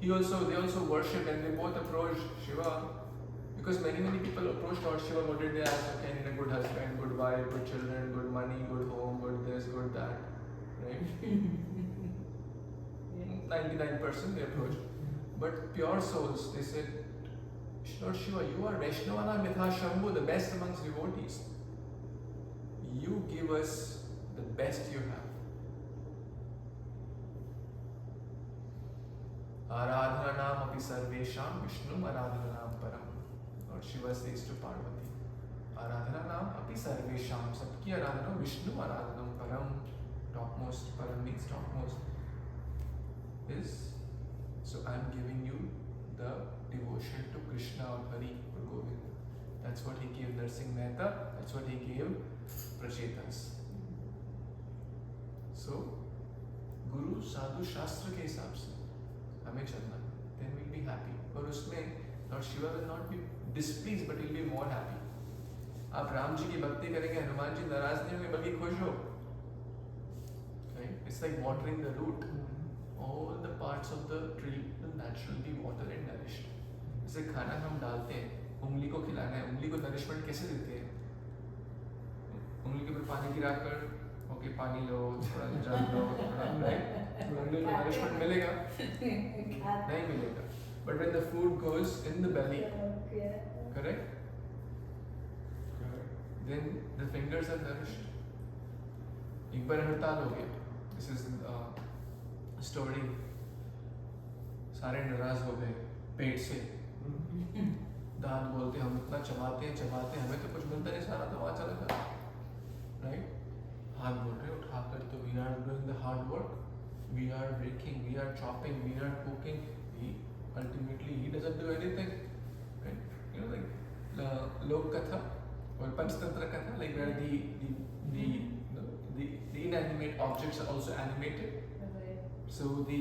They also worship, and they both approached Shiva, because many people approached Lord Shiva. What did they ask? Okay, I need a good husband, good wife, good children, good money, good home, good this, good that, right? 99% they approached. But pure souls, they said, Lord Shiva, you are Vaishnavana Mitha Shambhu, the best amongst devotees. You give us the best you have. Aradhana Nam api sarvesham Vishnum Aradhana Nam Param. Lord Shiva says to Parvati, Aradhana Nam api sarvesham, sabki Aradhana Vishnu Aradhanam Param. Topmost, Param means topmost. Is, so I am giving you the devotion to Krishna or Hari or Govinda. That's what he gave Narsingh Mehta, that's what he gave Prachetas. So, Guru Sadhu Shastra के हिसाब से हमें चलना, then we'll be happy. और उसमें Lord Shiva will not be displeased, but you'll be more happy. आप राम जी की भक्ति करेंगे, हनुमान जी नाराज नहीं होंगे बल्कि खुश हो. Right? It's like watering the root. All the parts of the tree will naturally be watered and nourished. जैसे खाना हम डालते हैं, उंगली को खिलाना है, उंगली को नरिशमेंट कैसे देते हैं? उंगली के ऊपर पानी गिराकर, ओके पानी लो, थोड़ा जल लो, थोड़ा, राइट? उंगली को नरिशमेंट मिलेगा? नहीं मिलेगा. But when the food goes in the belly, correct? Then the fingers are nourished. एक बार हड़ताल हो गया. This is story. सारे नाराज हो गए पेट से. दांत बोलते हम इतना चबाते हैं हमें तो कुछ मिलता नहीं, सारा तो वहाँ चला गया. Right? हाथ बोल रहे उठाकर तो we are doing the hard work. We are breaking, we are chopping, we are cooking. Ultimately he doesn't do anything. Right? You know, like lok katha or panchtantra katha, like where the inanimate objects are also animated. So the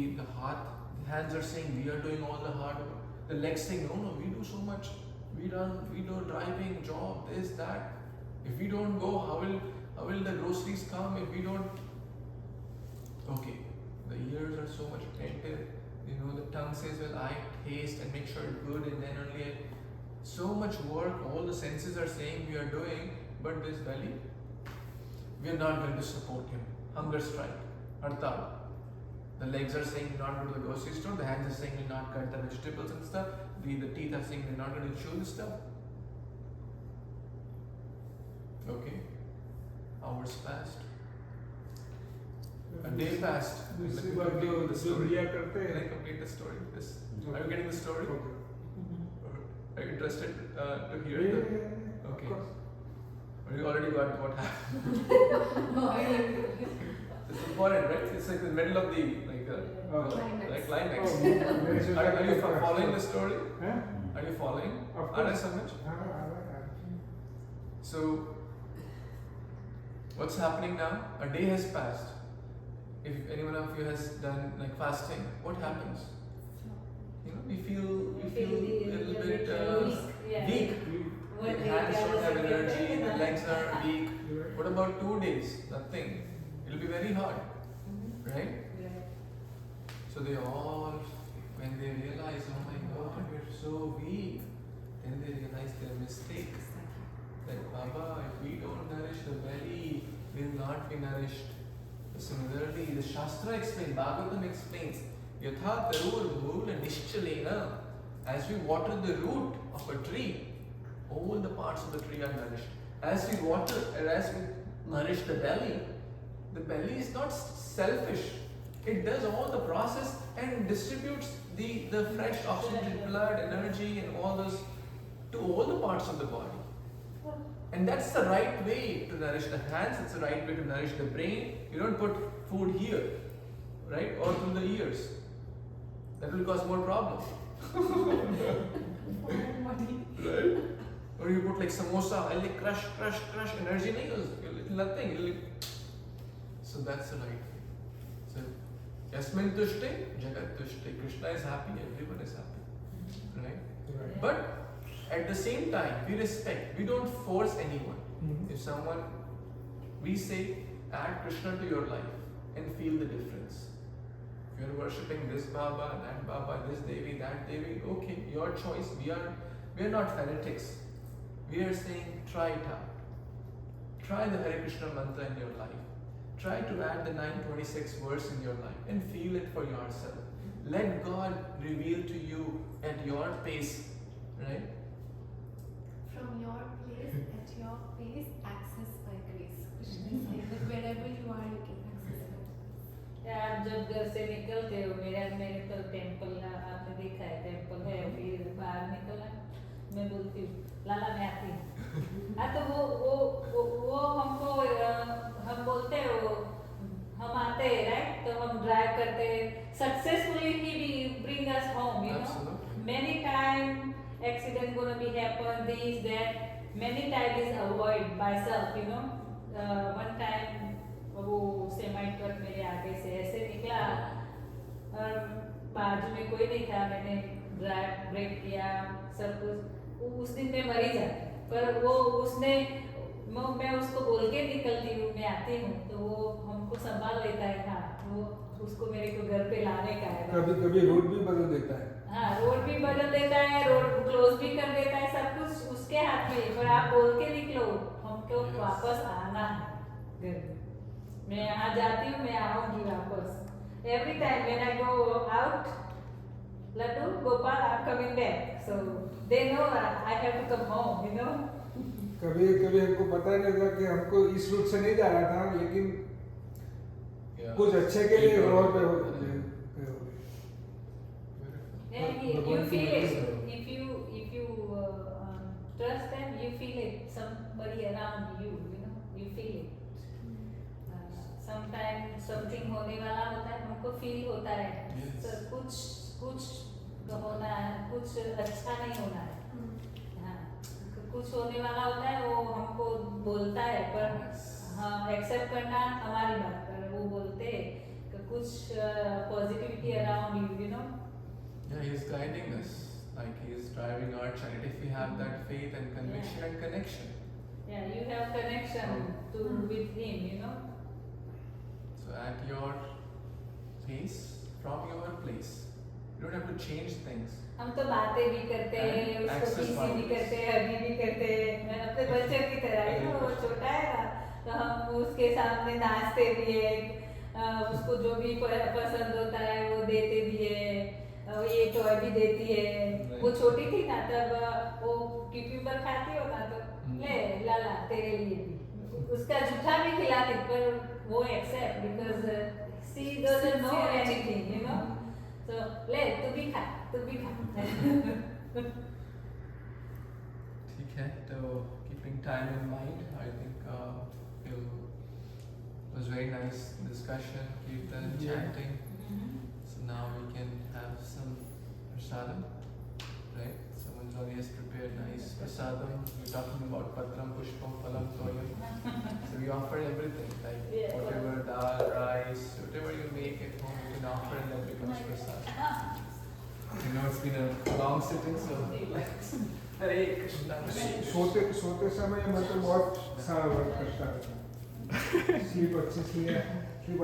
hands are saying we are doing all the hard work. The legs saying no, we do so much. We run, we do driving, job, this, that. If we don't go, how will the groceries come if we don't? Okay, the ears are so much attentive. You know, the tongue says, well, I taste and make sure it's good, and then only so much work. All the senses are saying we are doing, but this belly, we are not going to support him. Hunger strike, hartal. The legs are saying we're not going to the grocery store. The hands are saying we're not cut the vegetables and stuff. The teeth are saying we're not going to chew the stuff. Okay, hours passed. A day passed. Let me complete the story. Can I complete the story? This. Are you getting the story? Are you interested to hear it? Okay. Or you already got what happened? It's important, right? It's like the middle of the climax. Are you following the story? Are you following? Are I Samaj? So, what's happening now? A day has passed. If anyone of you has done like fasting, what happens? You know, we feel a little bit weak. The hands don't have energy, the legs are weak. What about 2 days? Nothing. It'll be very hard, right? So they all, when they realize, oh my God, we're so weak, then they realize their mistake. That Baba, if we don't nourish the belly, we will not be nourished. Similarly, the Shastra explains, Bhagavatam explains, Yatha tarur mula nischalena. As we water the root of a tree, all the parts of the tree are nourished. As we nourish the belly is not selfish. It does all the process and distributes the fresh oxygen, blood, energy and all those to all the parts of the body. And that's the right way to nourish the hands, it's the right way to nourish the brain. You don't put food here, right? Or through the ears. That will cause more problems. Right? Or you put like samosa, I'll like crush, energy nothing. So that's the right way. So, Yasmin Tushte, Jagat Tushte. Krishna is happy, everyone is happy. Right? But at the same time, we respect, we don't force anyone. If someone, we say, add Krishna to your life and feel the difference. If you're worshipping this Baba, that Baba, this Devi, that Devi, okay, your choice. We are not fanatics. We are saying, try it out. Try the Hare Krishna mantra in your life. Try to add the 926 verse in your life and feel it for yourself. Let God reveal to you at your pace, right? From your place, at your pace, access by grace. Krishna is saying that wherever you are, you can access by grace. आप जब घर से निकलते हो, मेरे तो temple आपने देखा है, टेम्पल है, फिर बाहर निकला, मैं बोलती हूँ, लाला मैं आती हूँ। तो वो हमको हम बोलते हो, हम आते हैं, right? तो हम ड्राइव करते हैं, successfully he bring us home, you know. Many times accident gonna be happen, this, that. Many times is avoid by self, you know. One time वो सेमी ट्रक मेरे आगे से ऐसे निकला और बाजू में कोई नहीं था, मैंने ड्राइव ब्रेक किया सब कुछ, उस दिन मैं मरी जाती, पर वो उसने मैं उसको बोल के निकलती हूँ, मैं आती हूँ तो वो हमको संभाल लेता है। हाँ, वो उसको मेरे को घर पे लाने का है। कभी कभी रोड भी बदल देता है। हाँ, रोड भी बदल देता है, रोड क्लोज भी कर देता है, सब कुछ उसके हाथ में है। पर आप बोल के निकलो, हमको वापस आना है घर में। मैं यहाँ जाती हूँ, मैं आऊँगी वापस। Every time when I go out, Laddu, Gopal, I'm coming back. So they know I have to come home, you know. कभी कभी हमको पता नहीं होता कि हमको इस रूट से नहीं जाना था, लेकिन कुछ अच्छे के लिए रोड पे हो जाते हैं। And you feel it. If you trust them, you feel it. Somebody around you, you know, you feel it. Sometimes something होने वाला होता है, हमको feel होता है। So, कुछ होना है, कुछ अच्छा नहीं होना है। हाँ, कुछ होने वाला होता है, वो हमको बोलता है, पर हाँ एक्सेप्ट करना हमारी बात। पर वो बोलते हैं कि कुछ positivity around you, you know. Yeah, he is guiding us, like he is driving our child. If we have that faith and conviction and connection. Yeah, you have connection with him, you know. So at your pace, from your place, you don't have to change things. हम तो बातें भी करते हैं, उसको किसी भी करते हैं, अभी भी करते हैं। मैं अपने बच्चे की तरह ही, वो छोटा है ना, तो हम उसके सामने नाचते भी है, उसको जो भी पसंद होता है वो देते भी है, ये टॉय भी देती है। वो छोटी थी ना तब वो क्यूक्यूम्बर खाती हो ना, तो ले लाला तेरे लिए भी, उसका जूठा भी खिलाती, पर वो except because she doesn't know anything, you know. So ले तू भी खा। ठीक है, तो keeping time in mind, I think it was very nice discussion, kirtan, chanting. So now we can have some prasadam, right? Someone has prepared nice prasadam. We're talking about patram, pushpam, phalam, toyam. So we offer everything, like whatever dal, rice, whatever you make at home, you can offer and that becomes prasadam. You know, it's been a long sitting, so let's Hare Krishna. सोते समय मैं तो बहुत सारा work करता था। Sleep अच्छी थी, स्लीप